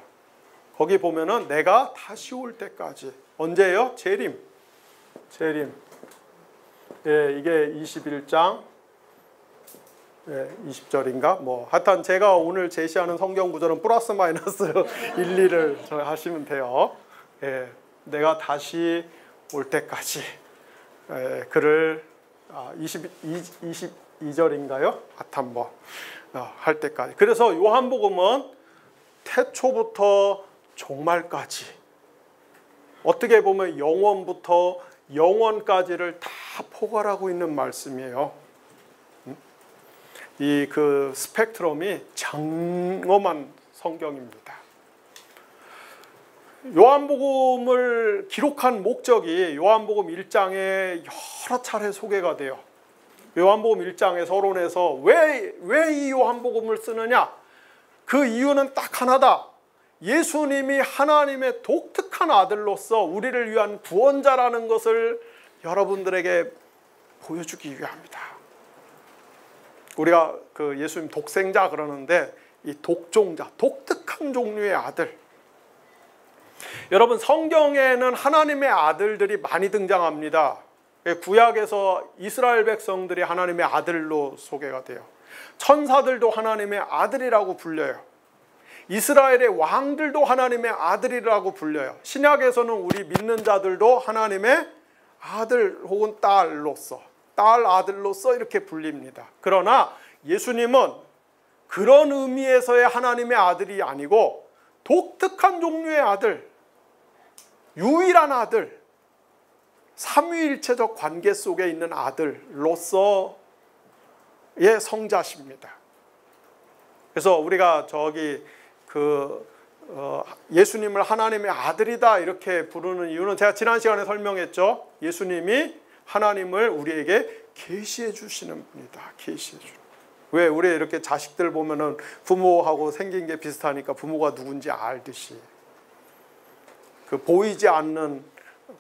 거기 보면은 내가 다시 올 때까지. 언제예요? 재림. 예, 이게 21장 20절인가? 뭐 하여튼 제가 오늘 제시하는 성경 구절은 플러스 마이너스 1, 2를 하시면 돼요. 예, 내가 다시 올 때까지. 그를 22절인가요? 하여튼 뭐 할 때까지. 그래서 요한복음은 태초부터 종말까지 어떻게 보면 영원부터 영원까지를 다 포괄하고 있는 말씀이에요. 이 그 스펙트럼이 장엄한 성경입니다. 요한복음을 기록한 목적이 요한복음 1장에 여러 차례 소개가 돼요. 요한복음 1장의 서론에서 왜 이 요한복음을 쓰느냐? 그 이유는 딱 하나다. 예수님이 하나님의 독특한 아들로서 우리를 위한 구원자라는 것을 여러분들에게 보여주기 위함이다. 우리가 그 예수님 독생자 그러는데 이 독종자, 독특한 종류의 아들. 여러분, 성경에는 하나님의 아들들이 많이 등장합니다. 구약에서 이스라엘 백성들이 하나님의 아들로 소개가 돼요. 천사들도 하나님의 아들이라고 불려요. 이스라엘의 왕들도 하나님의 아들이라고 불려요. 신약에서는 우리 믿는 자들도 하나님의 아들 혹은 딸로서, 딸 아들로서 이렇게 불립니다. 그러나 예수님은 그런 의미에서의 하나님의 아들이 아니고 독특한 종류의 아들, 유일한 아들, 삼위일체적 관계 속에 있는 아들로서의 성자십니다. 그래서 우리가 예수님을 하나님의 아들이다 이렇게 부르는 이유는 제가 지난 시간에 설명했죠. 예수님이 하나님을 우리에게 계시해 주시는 분이다. 계시해 주는. 왜 우리 이렇게 자식들 보면은 부모하고 생긴 게 비슷하니까 부모가 누군지 알듯이 그 보이지 않는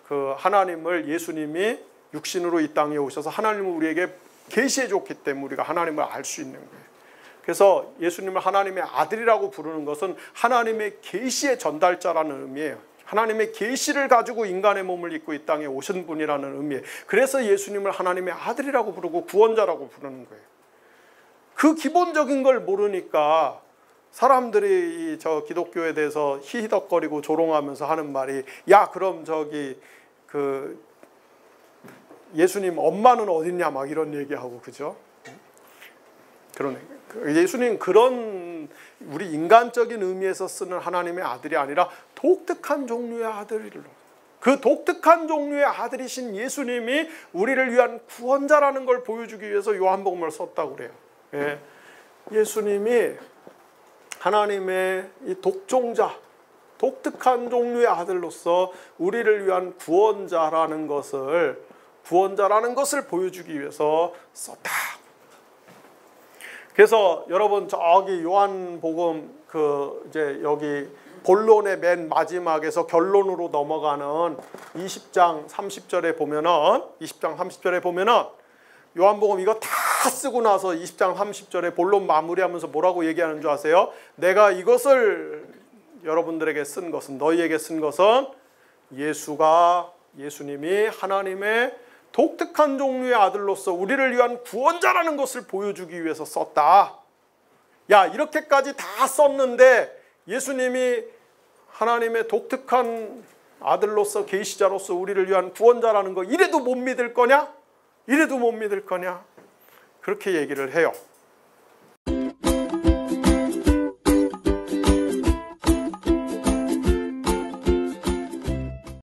그 하나님을 예수님이 육신으로 이 땅에 오셔서 하나님을 우리에게 계시해 줬기 때문에 우리가 하나님을 알 수 있는 거예요. 그래서 예수님을 하나님의 아들이라고 부르는 것은 하나님의 계시의 전달자라는 의미예요. 하나님의 계시를 가지고 인간의 몸을 입고 이 땅에 오신 분이라는 의미예요. 그래서 예수님을 하나님의 아들이라고 부르고 구원자라고 부르는 거예요. 그 기본적인 걸 모르니까 사람들이 저 기독교에 대해서 히히덕거리고 조롱하면서 하는 말이, 야 그럼 그 예수님 엄마는 어딨냐 막 이런 얘기하고, 그죠? 그러네. 예수님 그런 우리 인간적인 의미에서 쓰는 하나님의 아들이 아니라 독특한 종류의 아들로, 그 독특한 종류의 아들이신 예수님이 우리를 위한 구원자라는 걸 보여주기 위해서 요한복음을 썼다고 그래요. 예. 예수님이 하나님의 이 독종자, 독특한 종류의 아들로서 우리를 위한 구원자라는 것을 보여주기 위해서 썼다. 그래서 여러분 저기 요한복음 이제 여기 본론의 맨 마지막에서 결론으로 넘어가는 20장 30절에 보면은 요한복음 이거 다 쓰고 나서 20장 30절에 본론 마무리하면서 뭐라고 얘기하는 줄 아세요? 내가 이것을 여러분들에게 쓴 것은, 너희에게 쓴 것은 예수님이 하나님의 독특한 종류의 아들로서 우리를 위한 구원자라는 것을 보여주기 위해서 썼다. 야, 이렇게까지 다 썼는데 예수님이 하나님의 독특한 아들로서 계시자로서 우리를 위한 구원자라는 거 이래도 못 믿을 거냐? 그렇게 얘기를 해요.